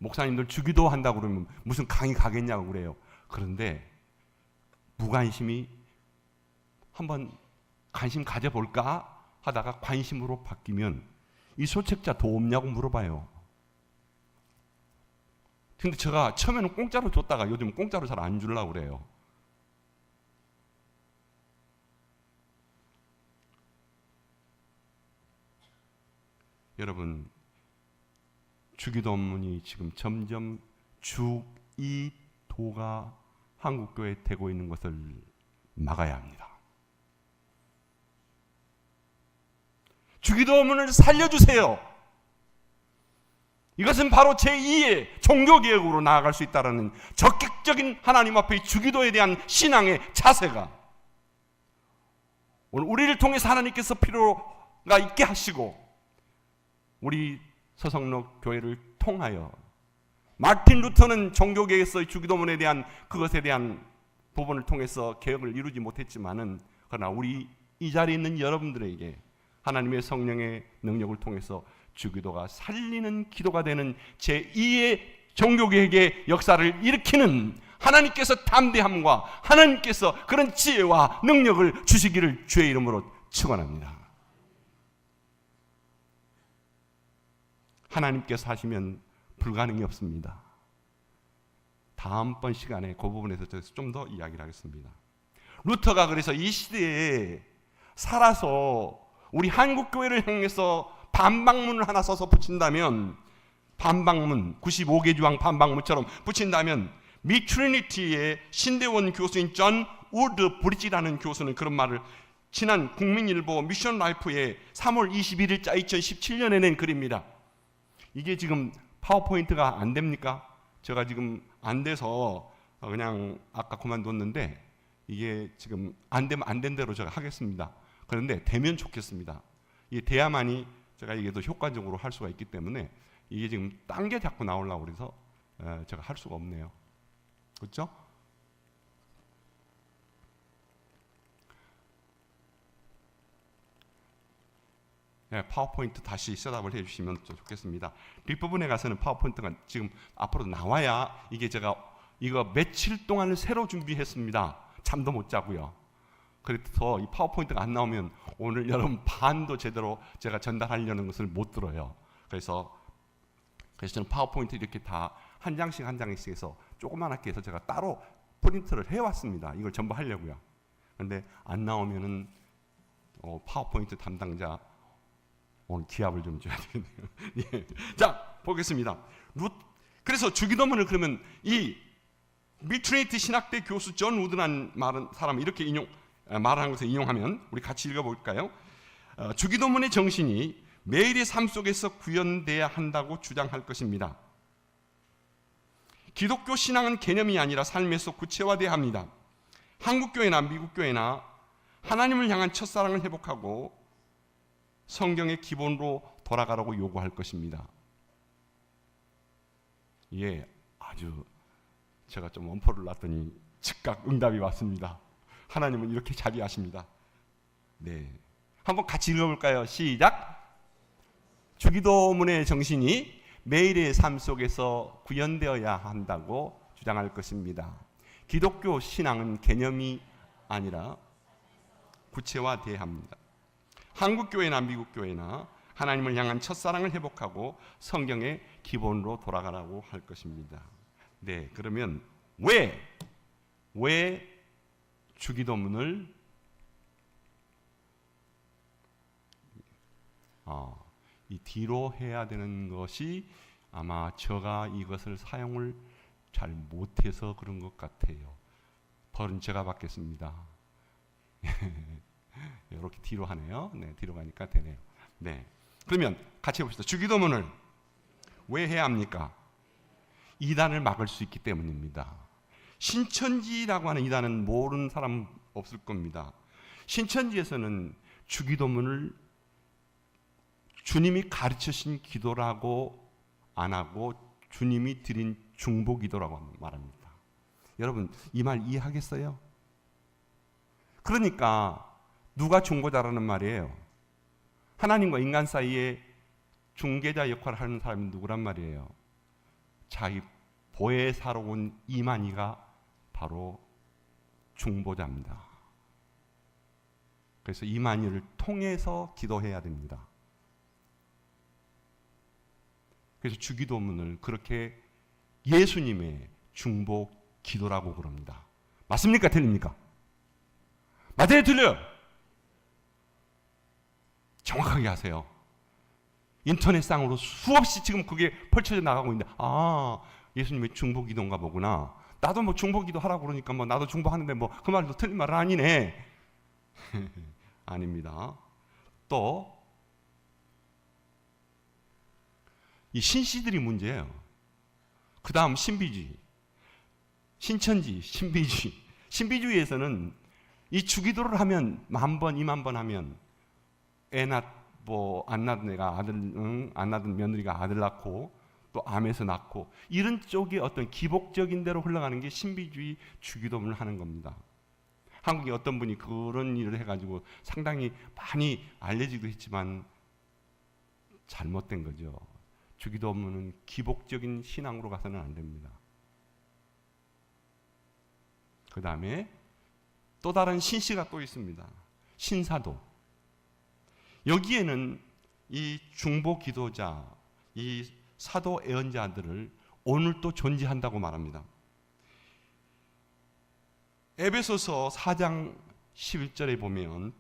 목사님들 주기도 한다고 그러면 무슨 강의 가겠냐고 그래요. 그런데 무관심이 한번 관심 가져볼까 하다가 관심으로 바뀌면 이 소책자 도 없냐고 물어봐요. 근데 제가 처음에는 공짜로 줬다가 요즘 공짜로 잘 안 주려고 그래요. 여러분, 주기도문이 지금 점점 주이도가 한국교회에 되고 있는 것을 막아야 합니다. 주기도문을 살려주세요. 이것은 바로 제2의 종교개혁으로 나아갈 수 있다는 적극적인 하나님 앞의 주기도에 대한 신앙의 자세가 오늘 우리를 통해서 하나님께서 필요가 있게 하시고 우리 서성록 교회를 통하여, 마틴 루터는 종교개혁에서의 주기도문에 대한 그것에 대한 부분을 통해서 개혁을 이루지 못했지만은, 그러나 우리 이 자리에 있는 여러분들에게 하나님의 성령의 능력을 통해서 주기도가 살리는 기도가 되는 제2의 종교개혁의 역사를 일으키는 하나님께서 담대함과 하나님께서 그런 지혜와 능력을 주시기를 주의 이름으로 축원합니다. 하나님께서 하시면 불가능이 없습니다. 다음번 시간에 그 부분에서 좀 더 이야기를 하겠습니다. 루터가 그래서 이 시대에 살아서 우리 한국교회를 향해서 반박문을 하나 써서 붙인다면, 반박문 95개 주황 반박문처럼 붙인다면, 미트리니티의 신대원 교수인 존 우드 브리지라는 교수는 그런 말을 지난 국민일보 미션 라이프의 3월 21일자 2017년에 낸 글입니다. 이게 지금 파워포인트가 안 됩니까? 제가 지금 안 돼서 그냥 아까 그만뒀는데 이게 지금 안 되면 안 된 대로 제가 하겠습니다. 그런데 되면 좋겠습니다. 이게 돼야만이 제가 이게 더 효과적으로 할 수가 있기 때문에 이게 지금 딴 게 자꾸 나오려고 그래서 제가 할 수가 없네요. 그렇죠? 네, 파워포인트 다시 셋업을 해주시면 좋겠습니다. 뒷부분에 가서는 파워포인트가 지금 앞으로 나와야 이게 제가 이거 며칠 동안을 새로 준비했습니다. 잠도 못 자고요. 그래서 이 파워포인트가 안 나오면 오늘 여러분 반도 제대로 제가 전달하려는 것을 못 들어요. 그래서 저는 파워포인트 이렇게 다 한 장씩 한 장씩 해서 조그맣게 해서 제가 따로 프린트를 해왔습니다. 이걸 전부 하려고요. 그런데 안 나오면은 파워포인트 담당자 오늘 기합을 좀 줘야 되겠네요. 예. 자, 보겠습니다. 그래서 주기도문을 그러면 이 밀트리니티 신학대 교수 존 우드란 사람 이렇게 말하는 것을 인용하면 우리 같이 읽어볼까요? 주기도문의 정신이 매일의 삶 속에서 구현돼야 한다고 주장할 것입니다. 기독교 신앙은 개념이 아니라 삶에서 구체화돼야 합니다. 한국교회나 미국교회나 하나님을 향한 첫사랑을 회복하고 성경의 기본으로 돌아가라고 요구할 것입니다. 예, 아주 제가 좀 원포를 놨더니 즉각 응답이 왔습니다. 하나님은 이렇게 자비하십니다. 네, 한번 같이 읽어볼까요? 시작. 주기도문의 정신이 매일의 삶 속에서 구현되어야 한다고 주장할 것입니다. 기독교 신앙은 개념이 아니라 구체화돼야 합니다. 한국교회나 미국교회나 하나님을 향한 첫사랑을 회복하고 성경의 기본으로 돌아가라고 할 것입니다. 네, 그러면 왜 주기도문을 이 뒤로 해야 되는 것이 아마 제가 이것을 사용을 잘 못해서 그런 것 같아요. 벌은 제가 받겠습니다. 이렇게 뒤로 하네요. 네, 뒤로 가니까 되네요. 네, 그러면 같이 해봅시다. 주기도문을 왜 해야 합니까? 이단을 막을 수 있기 때문입니다. 신천지라고 하는 이단은 모르는 사람 없을 겁니다. 신천지에서는 주기도문을 주님이 가르치신 기도라고 안 하고 주님이 드린 중보기도라고 말합니다. 여러분 이 말 이해하겠어요? 그러니까 누가 중보자라는 말이에요? 하나님과 인간 사이에 중개자 역할을 하는 사람이 누구란 말이에요? 자기 보혜사로 온 이만희가 바로 중보자입니다. 그래서 이만희를 통해서 기도해야 됩니다. 그래서 주기도문을 그렇게 예수님의 중보 기도라고 그럽니다. 맞습니까? 틀립니까? 맞아요? 틀려요? 정확하게 하세요. 인터넷상으로 수없이 지금 그게 펼쳐져 나가고 있는데 예수님의 중보 기도인가 보구나. 나도 뭐 중보 기도 하라고 그러니까 뭐 나도 중보하는데 뭐 그 말도 틀린 말은 아니네. 아닙니다. 또 이 신씨들이 문제예요. 그 다음 신비주의, 신천지, 신비주의. 신비주의에서는 이 주기도를 하면 1000번, 20,000번 하면 안 낳은 애가 안 낳은 며느리가 아들 낳고 또 암에서 낳고 이런 쪽의 어떤 기복적인 대로 흘러가는 게 신비주의 주기도문을 하는 겁니다. 한국에 어떤 분이 그런 일을 해가지고 상당히 많이 알려지기도 했지만 잘못된 거죠. 주기도문은 기복적인 신앙으로 가서는 안 됩니다. 그 다음에 또 다른 신씨가 또 있습니다. 신사도. 여기에는 이 중보 기도자, 이 사도 애언자들을 오늘 또 존재한다고 말합니다. 에베소서 4장 11절에 보면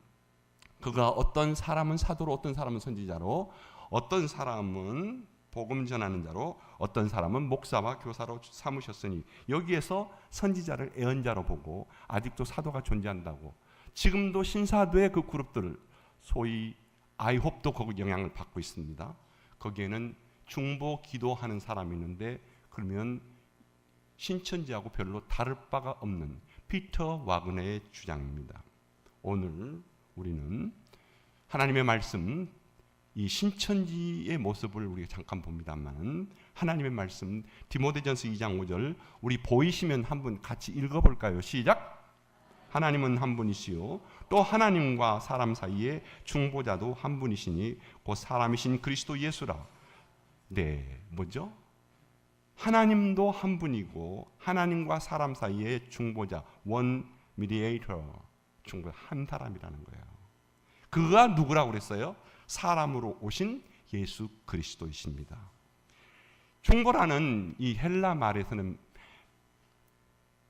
그가 어떤 사람은 사도로, 어떤 사람은 선지자로, 어떤 사람은 복음 전하는 자로, 어떤 사람은 목사와 교사로 삼으셨으니 여기에서 선지자를 애언자로 보고 아직도 사도가 존재한다고. 지금도 신사도의 그 그룹들, 소위 아이홉도 거기 영향을 받고 있습니다. 거기에는 중보 기도하는 사람이 있는데 그러면 신천지하고 별로 다를 바가 없는 피터 와그너의 주장입니다. 오늘 우리는 하나님의 말씀, 이 신천지의 모습을 우리가 잠깐 봅니다만, 하나님의 말씀 디모데전서 2장 5절 우리 보이시면 한번 같이 읽어볼까요? 시작. 하나님은 한 분이시요 또 하나님과 사람 사이에 중보자도 한 분이시니 곧 사람이신 그리스도 예수라. 네, 뭐죠? 하나님도 한 분이고 하나님과 사람 사이에 중보자, 원 미디에이터, 중보자 한 사람이라는 거예요. 그가 누구라고 그랬어요? 사람으로 오신 예수 그리스도이십니다. 중보라는 이 헬라 말에서는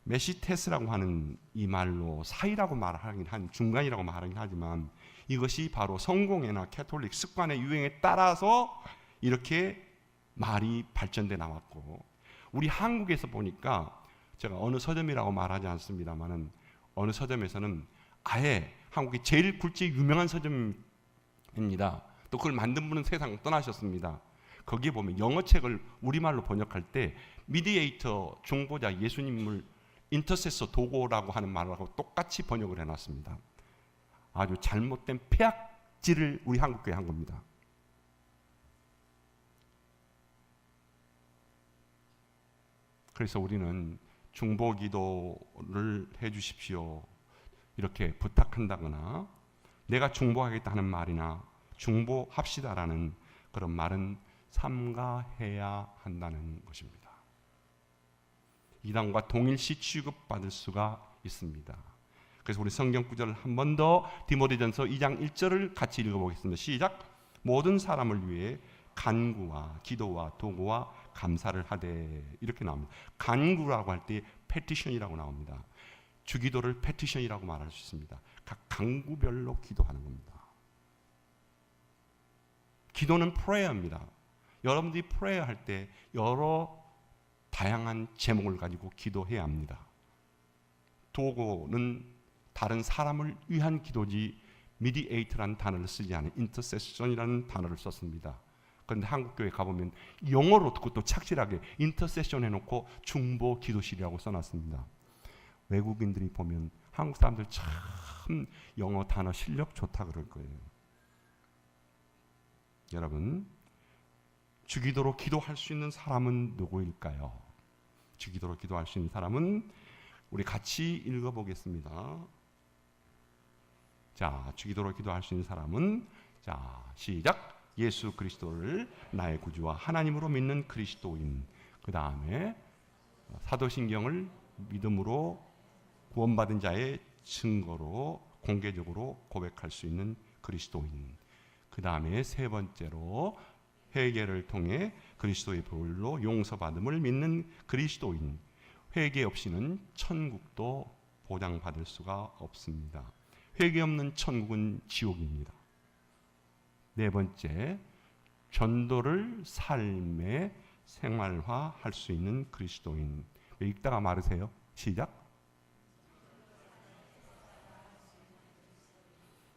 메시테스라고 하는 이 말로 사이라고 말하긴 한 중간이라고 말하긴 하지만, 이것이 바로 성공회나 캐톨릭 습관의 유행에 따라서 이렇게 말이 발전돼 나왔고, 우리 한국에서 보니까 제가 어느 서점이라고 말하지 않습니다만은 어느 서점에서는 아예 한국이 제일 굵직 유명한 서점입니다. 또 그걸 만든 분은 세상 떠나셨습니다. 거기에 보면 영어책을 우리말로 번역할 때 미디에이터, 중보자, 예수님을 인터세서 도구라고 하는 말하고 똑같이 번역을 해놨습니다. 아주 잘못된 폐악질을 우리 한국교회 한 겁니다. 그래서 우리는 중보기도를 해주십시오 이렇게 부탁한다거나, 내가 중보하겠다 하는 말이나 중보합시다라는 그런 말은 삼가해야 한다는 것입니다. 이단과 동일시 취급받을 수가 있습니다. 그래서 우리 성경 구절을 한 번 더 디모데전서 2장 1절을 같이 읽어보겠습니다. 시작. 모든 사람을 위해 간구와 기도와 도구와 감사를 하되, 이렇게 나옵니다. 간구라고 할 때 페티션이라고 나옵니다. 주기도를 페티션이라고 말할 수 있습니다. 각 간구별로 기도하는 겁니다. 기도는 프레이어입니다. 여러분들이 프레이어 할 때 여러 다양한 제목을 가지고 기도해야 합니다. 도구는 다른 사람을 위한 기도지 미디에이터라는 단어를 쓰지 않은 인터세션이라는 단어를 썼습니다. 그런데 한국교회 가보면 영어로 그것도 착실하게 인터세션 해놓고 중보 기도실이라고 써놨습니다. 외국인들이 보면 한국 사람들 참 영어 단어 실력 좋다 그럴 거예요. 여러분, 주기도로 기도할 수 있는 사람은 누구일까요? 주기도로 기도할 수 있는 사람은 우리 같이 읽어보겠습니다. 자, 주기도로 기도할 수 있는 사람은, 자, 시작. 예수 그리스도를 나의 구주와 하나님으로 믿는 그리스도인, 그 다음에 사도신경을 믿음으로 구원받은 자의 증거로 공개적으로 고백할 수 있는 그리스도인, 그 다음에 세 번째로 회개를 통해 그리스도의 보혈로 용서받음을 믿는 그리스도인. 회개 없이는 천국도 보장받을 수가 없습니다. 회개 없는 천국은 지옥입니다. 네 번째, 전도를 삶에 생활화할 수 있는 그리스도인. 읽다가 말으세요. 시작.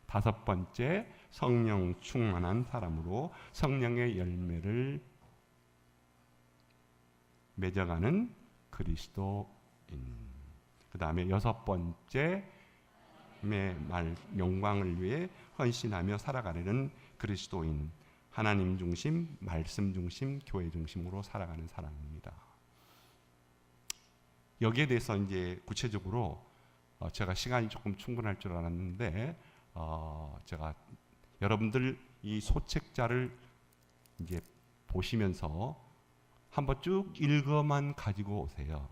다섯 번째, 성령 충만한 사람으로 성령의 열매를 맺어가는 그리스도인. 그 다음에 여섯 번째, 영광을 위해 헌신하며 살아가려는 그리스도인. 하나님 중심, 말씀 중심, 교회 중심으로 살아가는 사람입니다. 여기에 대해서 이제 구체적으로 제가 시간이 조금 충분할 줄 알았는데, 제가 여러분들 이 소책자를 이제 보시면서 한번 쭉 읽어만 가지고 오세요.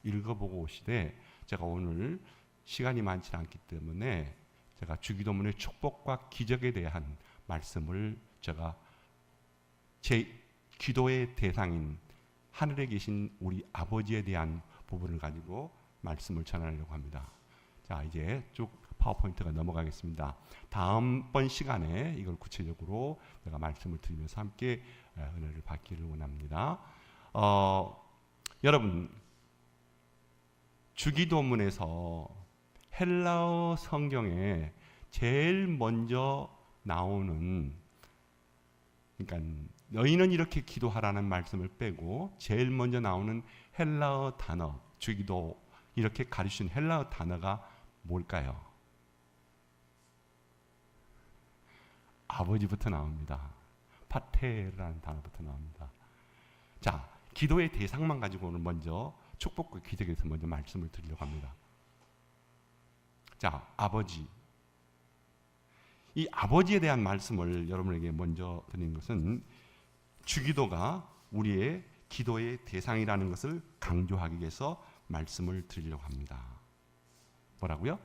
읽어보고 오시되, 제가 오늘 시간이 많지 않기 때문에 제가 주기도문의 축복과 기적에 대한 말씀을 제가 제 기도의 대상인 하늘에 계신 우리 아버지에 대한 부분을 가지고 말씀을 전하려고 합니다. 자, 이제 쭉 파워포인트가 넘어가겠습니다. 다음번 시간에 이걸 구체적으로 제가 말씀을 드리면서 함께 은혜를 받기를 원합니다. 여러분, 주기도문에서 헬라어 성경에 제일 먼저 나오는, 그러니까 너희는 이렇게 기도하라는 말씀을 빼고 제일 먼저 나오는 헬라어 단어, 주기도 이렇게 가르치는 헬라어 단어가 뭘까요? 아버지부터 나옵니다. 파테라는 단어부터 나옵니다. 자, 기도의 대상만 가지고 오늘 먼저 축복과 기적에 대해서 먼저 말씀을 드리려고 합니다. 자, 아버지. 이 아버지에 대한 말씀을 여러분에게 먼저 드리는 것은 주기도가 우리의 기도의 대상이라는 것을 강조하기 위해서 말씀을 드리려고 합니다. 뭐라고요?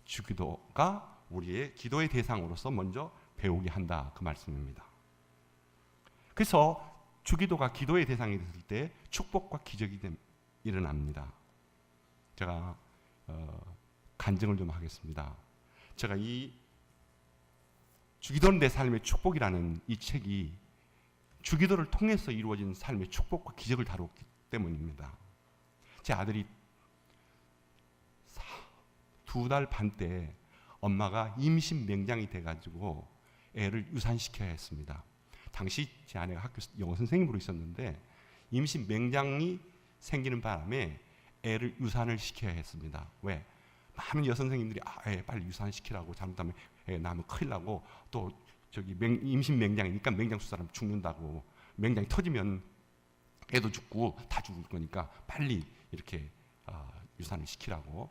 주기도가 우리의 기도의 대상으로서 먼저 배우게 한다, 그 말씀입니다. 그래서 주기도가 기도의 대상이 됐을 때 축복과 기적이 일어납니다. 제가 간증을 좀 하겠습니다. 제가 이 주기도는 내 삶의 축복이라는 이 책이 주기도를 통해서 이루어진 삶의 축복과 기적을 다뤘기 때문입니다. 제 아들이 2달 반 때 엄마가 임신 맹장이 돼가지고 애를 유산시켜야 했습니다. 당시 제 아내가 학교 영어 선생님으로 있었는데 임신 맹장이 생기는 바람에 애를 유산을 시켜야 했습니다. 왜? 많은 여선생님들이 애 빨리 유산시키라고, 잘못하면 애 낳으면 큰일 나고, 또 저기 임신 맹장이니까 맹장 수 사람 죽는다고, 맹장이 터지면 애도 죽고 다 죽을 거니까 빨리 이렇게 유산을 시키라고.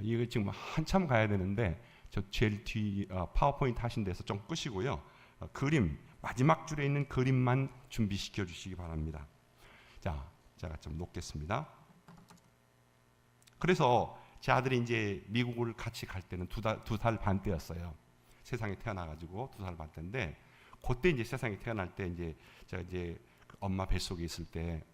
이거 지금 한참 가야 되는데 저 제일 뒤 파워포인트 하신 데서 좀 끄시고요. 그림 마지막 줄에 있는 그림만 준비시켜 주시기 바랍니다. 자, 제가 좀 놓겠습니다. 그래서 제 아들이 이제 미국을 같이 갈 때는 두 살 반 때였어요. 세상에 태어나가지고 2살 반 때인데, 그때 이제 세상에 태어날 때 이제 제가 이제 엄마 뱃속에 있을 때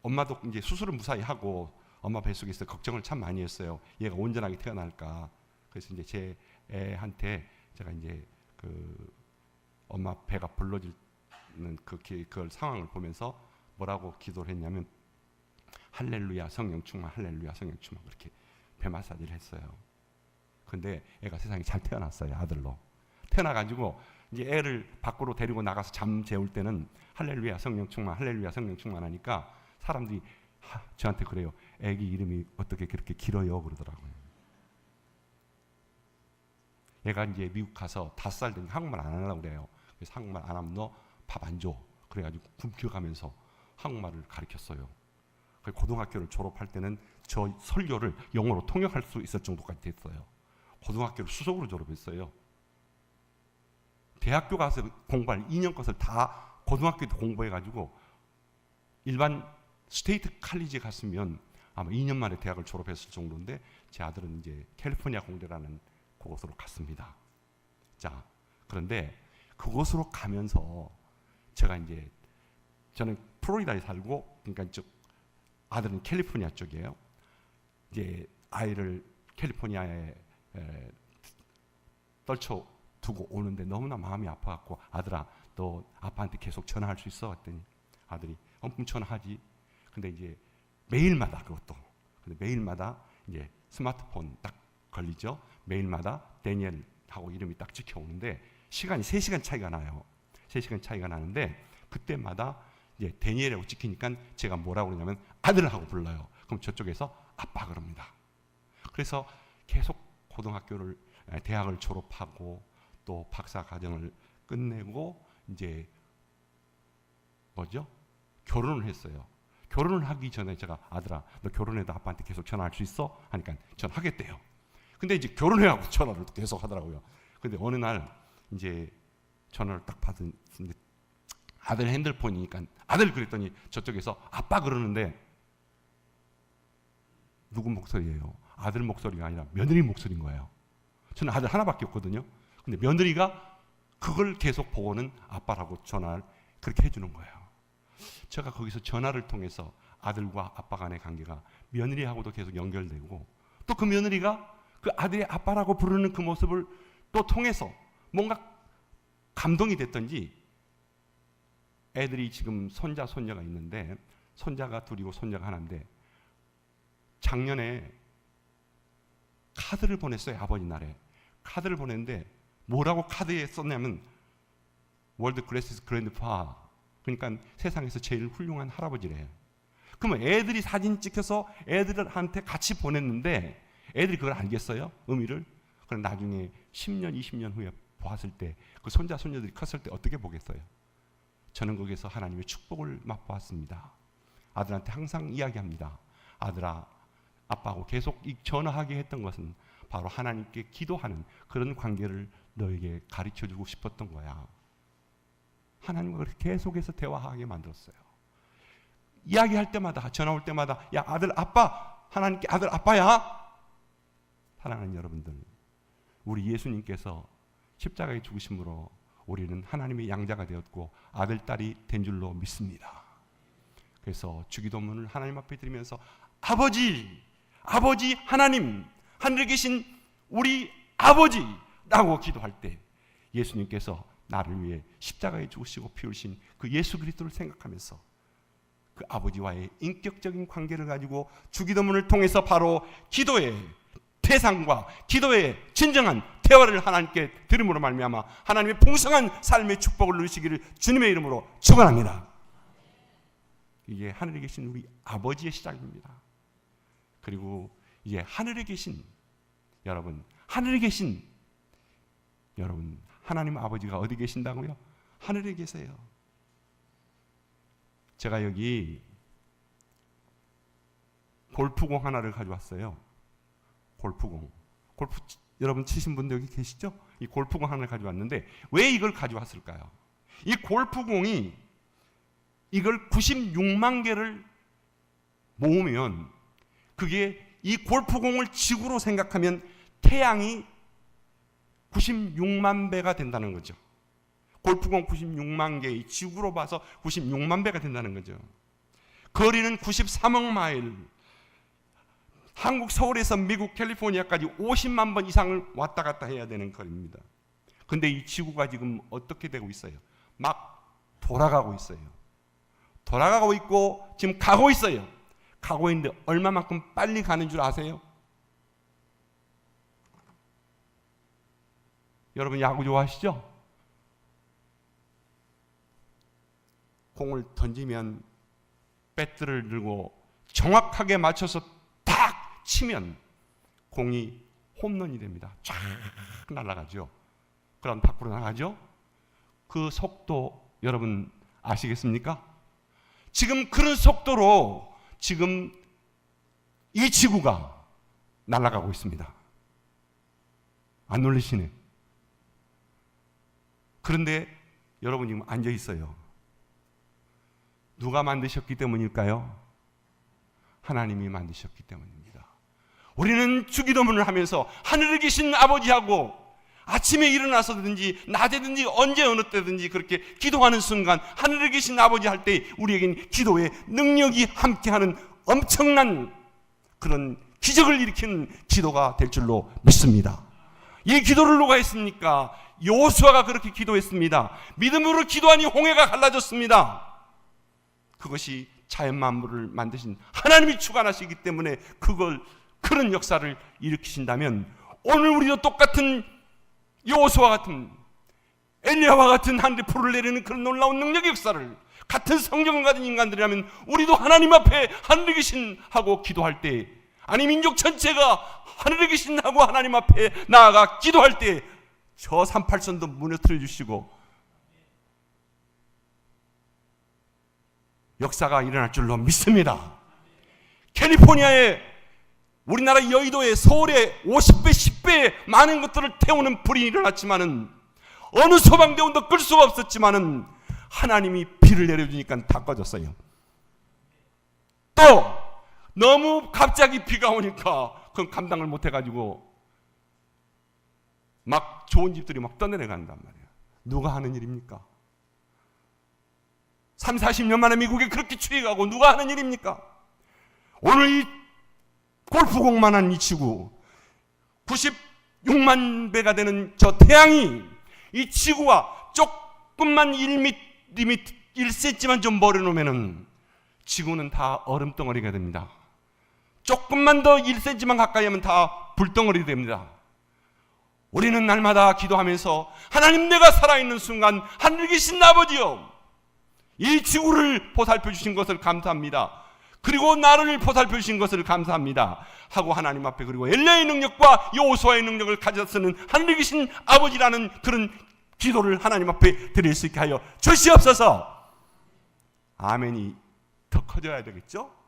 엄마도 이제 수술을 무사히 하고 엄마 뱃속에 있을 때 걱정을 참 많이 했어요. 얘가 온전하게 태어날까. 그래서 이제 제 애한테 제가 이제 엄마 배가 불러지는 그걸 상황을 보면서 뭐라고 기도를 했냐면 할렐루야 성령 충만, 할렐루야 성령 충만, 그렇게 배 마사지를 했어요. 근데 애가 세상에 잘 태어났어요. 아들로 태어나가지고 이제 애를 밖으로 데리고 나가서 잠 재울 때는 할렐루야 성령 충만, 할렐루야 성령 충만 하니까 사람들이 저한테 그래요. 애기 이름이 어떻게 그렇게 길어요? 그러더라고요. 얘가 이제 미국 가서 5살 되니까 한국말 안 하려고 그래요. 그래서 한국말 안 하면 너 밥 안 줘. 그래가지고 굶겨가면서 한국말을 가르쳤어요. 고등학교를 졸업할 때는 저 설교를 영어로 통역할 수 있을 정도까지 됐어요. 고등학교를 수석으로 졸업했어요. 대학교 가서 공부할 2년 것을 다 고등학교 때 공부해가지고 일반 스테이트 칼리지에 갔으면 아마 2년 만에 대학을 졸업했을 정도인데, 제 아들은 이제 캘리포니아 공대라는 그곳으로 갔습니다. 자, 그런데 그곳으로 가면서 제가 이제 저는 플로리다에 살고, 그러니까 아들은 캘리포니아 쪽이에요. 이제 아이를 캘리포니아에 떨쳐 두고 오는데 너무나 마음이 아파갖고, 아들아 너 아빠한테 계속 전화할 수 있어? 했더니 아들이 전화하지. 근데 이제 매일마다 근데 매일마다 이제 스마트폰 딱 걸리죠. 매일마다 데니엘하고 이름이 딱 찍혀 오는데 시간이 3시간 차이가 나요. 3시간 차이가 나는데 그때마다 이제 데니엘이라고 찍히니까 제가 뭐라고 그러냐면 아들하고 불러요. 그럼 저쪽에서 아빠 그럽니다. 그래서 계속 대학을 졸업하고 또 박사 과정을 끝내고 이제 결혼을 했어요. 결혼을 하기 전에 제가 아들아 너 결혼해도 아빠한테 계속 전화할 수 있어? 하니까 전화하겠대요. 근데 이제 결혼해하고 전화를 계속 하더라고요. 근데 어느 날 이제 전화를 딱 받았는데 아들 핸드폰이니까 아들 그랬더니 저쪽에서 아빠 그러는데 누구 목소리예요? 아들 목소리가 아니라 며느리 목소리인 거예요. 저는 아들 하나밖에 없거든요. 근데 며느리가 그걸 계속 보고는 아빠라고 전화를 그렇게 해주는 거예요. 제가 거기서 전화를 통해서 아들과 아빠 간의 관계가 며느리하고도 계속 연결되고, 또 그 며느리가 그 아들의 아빠라고 부르는 그 모습을 또 통해서 뭔가 감동이 됐던지, 애들이 지금 손자 손녀가 있는데 손자가 둘이고 손녀가 하나인데 작년에 카드를 보냈어요. 아버지 날에 카드를 보냈는데 뭐라고 카드에 썼냐면 월드 그레이시스 그랜드파, 그러니까 세상에서 제일 훌륭한 할아버지래요. 그러면 애들이 사진 찍혀서 애들한테 같이 보냈는데 애들이 그걸 알겠어요? 의미를? 그럼 나중에 10년, 20년 후에 보았을 때 그 손자, 손녀들이 컸을 때 어떻게 보겠어요? 저는 거기서 하나님의 축복을 맛보았습니다. 아들한테 항상 이야기합니다. 아들아, 아빠하고 계속 전화하게 했던 것은 바로 하나님께 기도하는 그런 관계를 너에게 가르쳐주고 싶었던 거야. 하나님과 그렇게 계속해서 대화하게 만들었어요. 이야기할 때마다, 전화 올 때마다 야 아들 아빠, 하나님께 아들 아빠야. 사랑하는 여러분들, 우리 예수님께서 십자가에 죽으심으로 우리는 하나님의 양자가 되었고 아들 딸이 된 줄로 믿습니다. 그래서 주기도문을 하나님 앞에 드리면서 아버지, 아버지 하나님, 하늘에 계신 우리 아버지라고 기도할 때 예수님께서 나를 위해 십자가에 죽으시고 피 흘리신 그 예수 그리스도를 생각하면서 그 아버지와의 인격적인 관계를 가지고 주기도문을 통해서 바로 기도의 대상과 기도의 진정한 대화를 하나님께 드림으로 말미암아 하나님의 풍성한 삶의 축복을 누리시기를 주님의 이름으로 축원합니다. 이게 하늘에 계신 우리 아버지의 시작입니다. 그리고 이제 하늘에 계신 여러분, 하늘에 계신 여러분, 하나님 아버지가 어디 계신다고요? 하늘에 계세요. 제가 여기 골프공 하나를 가져왔어요. 골프공. 골프 여러분 치신 분들 여기 계시죠? 이 골프공 하나를 가져왔는데 왜 이걸 가져왔을까요? 이 골프공이 이걸 96만 개를 모으면 그게 이 골프공을 지구로 생각하면 태양이 96만 배가 된다는 거죠. 골프공 96만 개, 지구로 봐서 96만 배가 된다는 거죠. 거리는 93억 마일. 한국 서울에서 미국 캘리포니아까지 50만 번 이상을 왔다 갔다 해야 되는 거리입니다. 근데 이 지구가 지금 어떻게 되고 있어요? 막 돌아가고 있어요. 돌아가고 있고 지금 가고 있어요. 가고 있는데 얼마만큼 빨리 가는 줄 아세요? 여러분 야구 좋아하시죠? 공을 던지면 배트를 들고 정확하게 맞춰서 탁 치면 공이 홈런이 됩니다. 쫙 날아가죠. 그럼 밖으로 나가죠. 그 속도 여러분 아시겠습니까? 지금 그런 속도로 지금 이 지구가 날아가고 있습니다. 안 놀리시네. 그런데 여러분 지금 앉아 있어요. 누가 만드셨기 때문일까요? 하나님이 만드셨기 때문입니다. 우리는 주기도문을 하면서 하늘에 계신 아버지하고 아침에 일어나서든지 낮에든지 언제 어느 때든지 그렇게 기도하는 순간 하늘에 계신 아버지 할 때 우리에겐 기도의 능력이 함께하는 엄청난 그런 기적을 일으키는 기도가 될 줄로 믿습니다. 이 기도를 누가 했습니까? 여호수아가 그렇게 기도했습니다. 믿음으로 기도하니 홍해가 갈라졌습니다. 그것이 자연 만물을 만드신 하나님이 주관하시기 때문에 그런 역사를 일으키신다면 오늘 우리도 똑같은 여호수아 같은 엘리야와 같은 하늘의 불을 내리는 그런 놀라운 능력의 역사를 같은 성경을 가진 인간들이라면 우리도 하나님 앞에 하늘에 계신 하고 기도할 때 아니 민족 전체가 하늘에 계신 하고 하나님 앞에 나아가 기도할 때 저 38선도 무너뜨려 주시고 역사가 일어날 줄로 믿습니다. 캘리포니아에 우리나라 여의도에 서울에 50배 10배 많은 것들을 태우는 불이 일어났지만은 어느 소방대원도 끌 수가 없었지만은 하나님이 비를 내려주니까 다 꺼졌어요. 또 너무 갑자기 비가 오니까 그건 감당을 못해가지고 막 좋은 집들이 막 떠내려간단 말이에요. 누가 하는 일입니까? 3, 40년 만에 미국에 그렇게 추위가고 누가 하는 일입니까? 오늘 이 골프공만한 이 지구 96만 배가 되는 저 태양이 이 지구와 조금만 1cm만 좀 멀어놓으면 지구는 다 얼음덩어리가 됩니다. 조금만 더 1cm만 가까이 하면 다 불덩어리 됩니다. 우리는 날마다 기도하면서 하나님, 내가 살아있는 순간 하늘에 계신 아버지여, 이 지구를 보살펴 주신 것을 감사합니다. 그리고 나를 보살펴 주신 것을 감사합니다 하고 하나님 앞에, 그리고 엘리야의 능력과 여호수아의 능력을 가졌으는 하늘에 계신 아버지라는 그런 기도를 하나님 앞에 드릴 수 있게 하여 주시옵소서. 아멘이 더 커져야 되겠죠?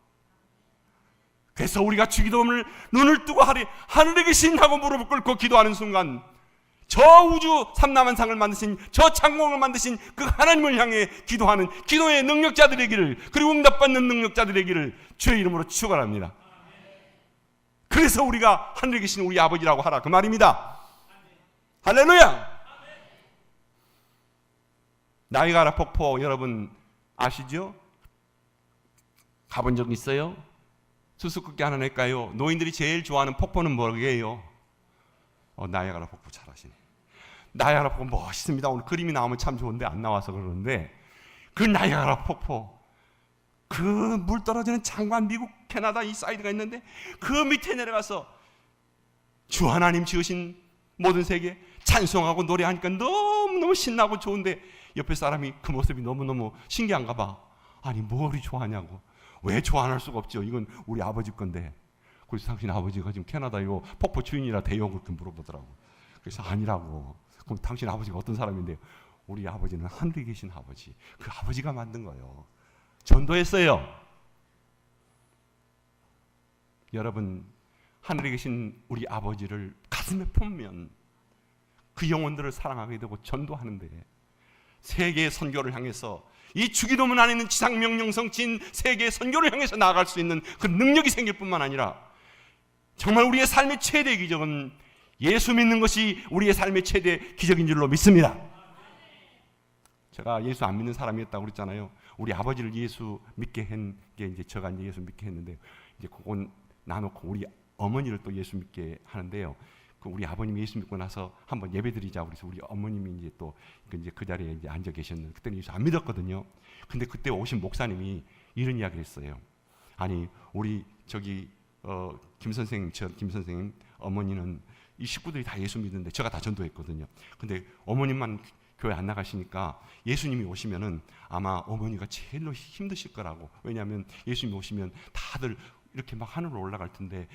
그래서 우리가 주기도문을 눈을 뜨고 하늘에 계신 하고 무릎을 꿇고 기도하는 순간, 저 우주 삼라만상을 만드신, 저 창공을 만드신 그 하나님을 향해 기도하는 기도의 능력자들이기를, 그리고 응답받는 능력자들이기를 주의 이름으로 축원합니다. 그래서 우리가 하늘에 계신 우리 아버지라고 하라, 그 말입니다. 할렐루야. 나이가라 폭포 여러분 아시죠? 가본 적 있어요? 수수께끼 하나 낼까요? 노인들이 제일 좋아하는 폭포는 뭐게요? 나이아가라 폭포 잘 아시네. 나이아가라 폭포 멋있습니다. 오늘 그림이 나오면 참 좋은데 안 나와서 그러는데, 그 나이아가라 폭포, 그 물 떨어지는 장관, 미국, 캐나다 이 사이드가 있는데 그 밑에 내려가서 주 하나님 지으신 모든 세계 찬송하고 노래하니까 너무너무 신나고 좋은데, 옆에 사람이 그 모습이 너무너무 신기한가 봐. 아니 뭘 좋아하냐고. 왜 좋아 안 할 수가 없죠. 이건 우리 아버지 건데. 그래서 당신 아버지가 지금 캐나다 요 폭포 주인이라 돼요? 그렇게 물어보더라고. 그래서 아니라고. 그럼 당신 아버지가 어떤 사람인데요? 우리 아버지는 하늘에 계신 아버지. 그 아버지가 만든 거예요. 전도했어요. 여러분, 하늘에 계신 우리 아버지를 가슴에 품으면 그 영혼들을 사랑하게 되고 전도하는데, 세계 선교를 향해서, 이 주기도문 안에 있는 지상명령성진 세계 선교를 향해서 나아갈 수 있는 그 능력이 생길 뿐만 아니라, 정말 우리의 삶의 최대 기적은 예수 믿는 것이 우리의 삶의 최대 기적인 줄로 믿습니다. 제가 예수 안 믿는 사람이었다고 그랬잖아요. 우리 아버지를 예수 믿게 한 게 이제 제가 이제 예수 믿게 했는데, 이제 그건 나놓고 우리 어머니를 또 예수 믿게 하는데요. 그 우리 아버님이 예수 믿고 나서 한번 예배드리자 그래서 우리 어머님이 이제 또 그 자리에 이제 앉아 계셨는데, 그때는 예수 안 믿었거든요. 근데 그때 오신 목사님이 이런 이야기를 했어요. 아니 우리 저기 김 선생님 어머니는 이 식구들이 다 예수 믿는데 제가 다 전도했거든요. 근데 어머님만 교회 안 나가시니까 예수님이 오시면은 아마 어머니가 제일로 힘드실 거라고. 왜냐하면 예수님이 오시면 다들 이렇게 막 하늘로 올라갈 텐데,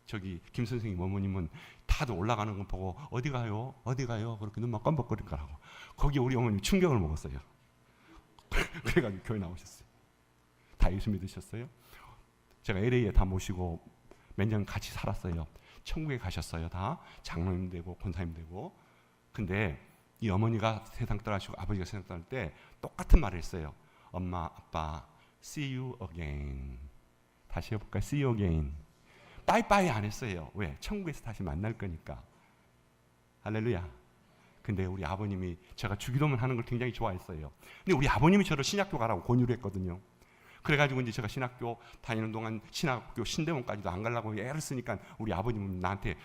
저기 김 선생님 어머님은 다들 올라가는 거 보고 어디 가요? 어디 가요? 그렇게 눈만 껌벅거릴 거라고. 거기에 우리 어머님이 충격을 먹었어요. 그래가지고 교회 나오셨어요. 다 예수 믿으셨어요. 제가 LA에 다 모시고 몇 년 같이 살았어요. 천국에 가셨어요. 다 장로님 되고 권사님 되고. 근데 이 어머니가 세상 떠나시고 아버지가 세상 떠날 때 똑같은 말을 했어요. 엄마, 아빠, see you again. 다시 해볼까요? see you again. 빠이빠이 안 했어요. 왜? 천국에서 다시 만날 거니까. 할렐루야. 근데 우리 아버님이, 제가 주기도문 하는 걸 굉장히 좋아했어요. 근데 우리 아버님이 저를 신학교 가라고 권유를 했거든요. 그래가지고 이제 제가 신학교 다니는 동안 신학교 신대원까지도 안 가려고 애를 쓰니까 우리 아버님은 나한테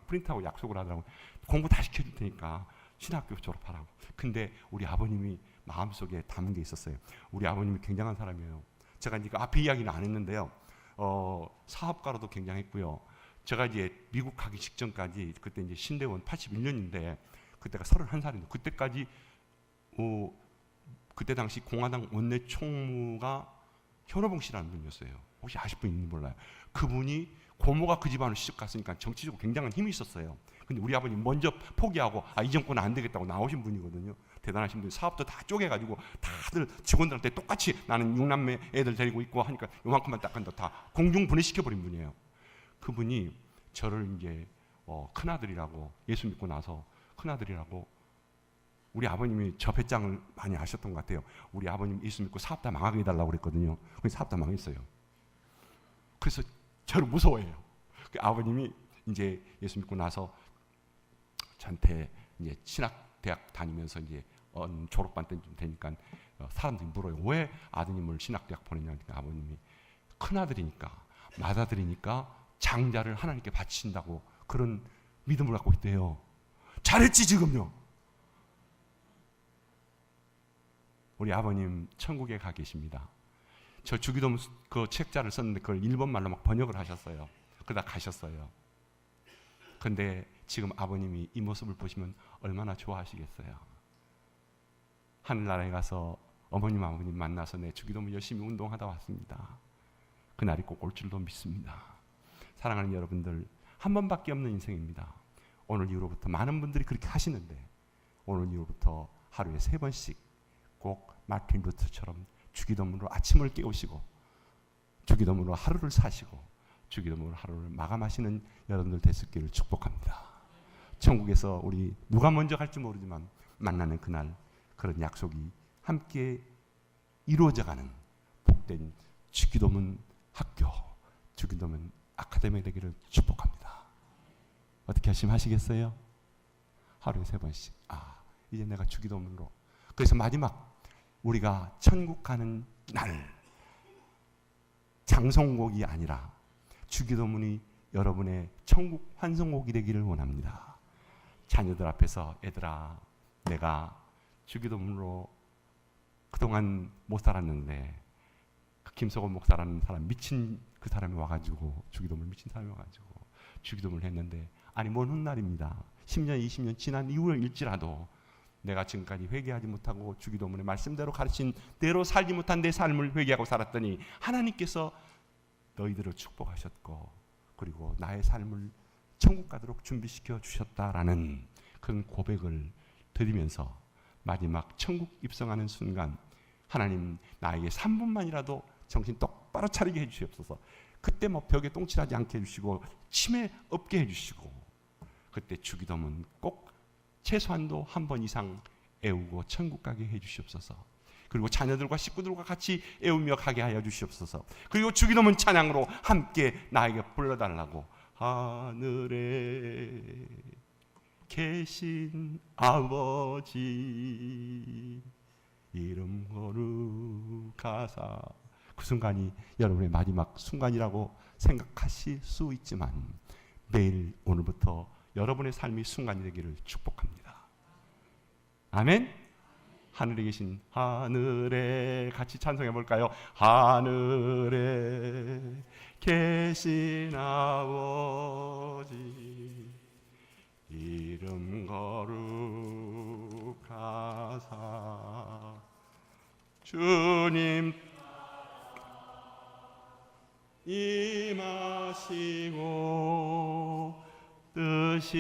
프린트하고 약속을 하더라고요. 공부 다 시켜줄 테니까 신학교 졸업하라고. 근데 우리 아버님이 마음속에 담은 게 있었어요. 우리 아버님이 굉장한 사람이에요. 제가 이제 앞에 이야기는 안 했는데요. 사업가로도 굉장했고요. 제가 이제 미국 가기 직전까지, 그때 이제 신대원 81년인데 그때가 31살인데, 그때까지 그때 당시 공화당 원내 총무가 현호봉 씨라는 분이었어요. 혹시 아실 분 있는지 몰라요. 그분이 고모가 그 집안을 시집 갔으니까 정치적으로 굉장한 힘이 있었어요. 근데 우리 아버님 먼저 포기하고 이 정권은 안 되겠다고 나오신 분이거든요. 대단하신 분이 사업도 다 쪼개가지고 다들 직원들한테 똑같이 나는 6남매 애들 데리고 있고 하니까 요만큼만 딱 한다 다 공중 분해시켜버린 분이에요. 그분이 저를 이제 큰아들이라고, 예수 믿고 나서 큰아들이라고, 우리 아버님이 저 배짱을 많이 아셨던 것 같아요. 우리 아버님 예수 믿고 사업 다 망하게 해달라고 그랬거든요. 그래서 사업 다 망했어요. 그래서 저를 무서워해요. 그 아버님이 이제 예수 믿고 나서 저한테 이제 신학대학 다니면서 이제 졸업반 때쯤 되니까 사람들이 물어요. 왜 아드님을 신학대학 보내냐. 그러니까 아버님이 큰아들이니까, 맏아들이니까 장자를 하나님께 바친다고 그런 믿음을 갖고 있대요. 잘했지 지금요. 우리 아버님 천국에 가 계십니다. 저 주기도문 그 책자를 썼는데 그걸 일본말로 막 번역을 하셨어요. 그러다 가셨어요. 근데 지금 아버님이 이 모습을 보시면 얼마나 좋아하시겠어요. 하늘나라에 가서 어머님 아버님 만나서 내 주기도문 열심히 운동하다 왔습니다. 그날이 꼭 올 줄도 믿습니다. 사랑하는 여러분들, 한 번밖에 없는 인생입니다. 오늘 이후로부터 많은 분들이 그렇게 하시는데 오늘 이후로부터 하루에 3번씩 꼭 마틴 루터처럼 주기도문으로 아침을 깨우시고 주기도문으로 하루를 사시고 주기도문으로 하루를 마감하시는 여러분들 되시기를 축복합니다. 천국에서 우리 누가 먼저 갈지 모르지만 만나는 그날 그런 약속이 함께 이루어져가는 복된 주기도문 학교, 주기도문 아카데미 되기를 축복합니다. 어떻게 하시면 하시겠어요? 하루에 3번씩. 이제 내가 주기도문으로. 그래서 마지막 우리가 천국 가는 날 장송곡이 아니라 주기도문이 여러분의 천국 환송곡이 되기를 원합니다. 자녀들 앞에서 얘들아, 내가 주기도문으로 그동안 못 살았는데 그 김석원 목사라는 사람, 미친 그 사람이 와가지고 주기도문 미친 사람이 와가지고 주기도문을 했는데, 아니 먼 훗날입니다. 10년 20년 지난 이후일지라도 내가 지금까지 회개하지 못하고 주기도문의 말씀대로 가르친 대로 살지 못한 내 삶을 회개하고 살았더니 하나님께서 너희들을 축복하셨고 그리고 나의 삶을 천국 가도록 준비시켜 주셨다라는 그런 고백을 드리면서 마지막 천국 입성하는 순간 하나님 나에게 3분만이라도 정신 똑바로 차리게 해주시옵소서. 그때 뭐 벽에 똥칠하지 않게 해주시고 치매 없게 해주시고 그때 주기도문 꼭 최소한도 한 번 이상 애우고 천국 가게 해주시옵소서. 그리고 자녀들과 식구들과 같이 애우며 가게 하여 주시옵소서. 그리고 주기도문 찬양으로 함께 나에게 불러달라고. 하늘에 계신 아버지 이름 거룩하사. 그 순간이 여러분의 마지막 순간이라고 생각하실 수 있지만 매일 오늘부터 여러분의 삶이 순간이 되기를 축복합니다. 아멘. 하늘에 계신 하늘에 같이 찬송해 볼까요? 하늘에 계신 아버지 이름 거룩하사 주님 임하시고 뜻이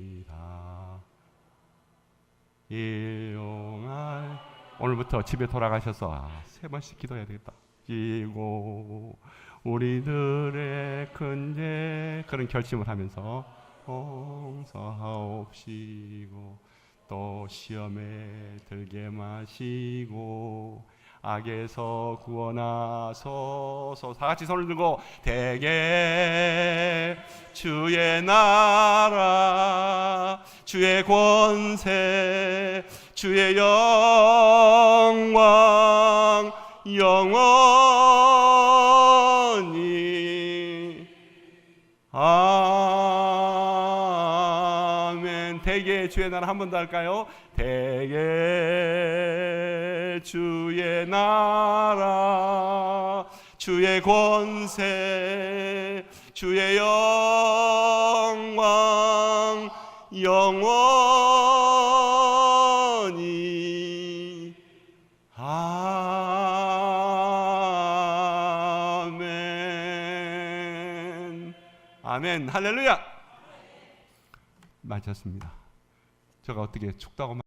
이루어지라. 일용할 오늘부터 집에 돌아가셔서 3번씩 기도해야 되겠다. 이고 우리들의 큰 죄 그런 결심을 하면서 용서하옵시고 또 시험에 들게 마시고 악에서 구원하소서. 다 같이 손을 들고 대개 주의 나라 주의 권세 주의 영광 영원히 아멘. 대개 주의 나라 한 번 더 할까요? 대개 주의 나라 주의 권세 주의 영광 영원히 아멘. 아멘. 할렐루야. 맞았습니다. 제가 어떻게 축도하고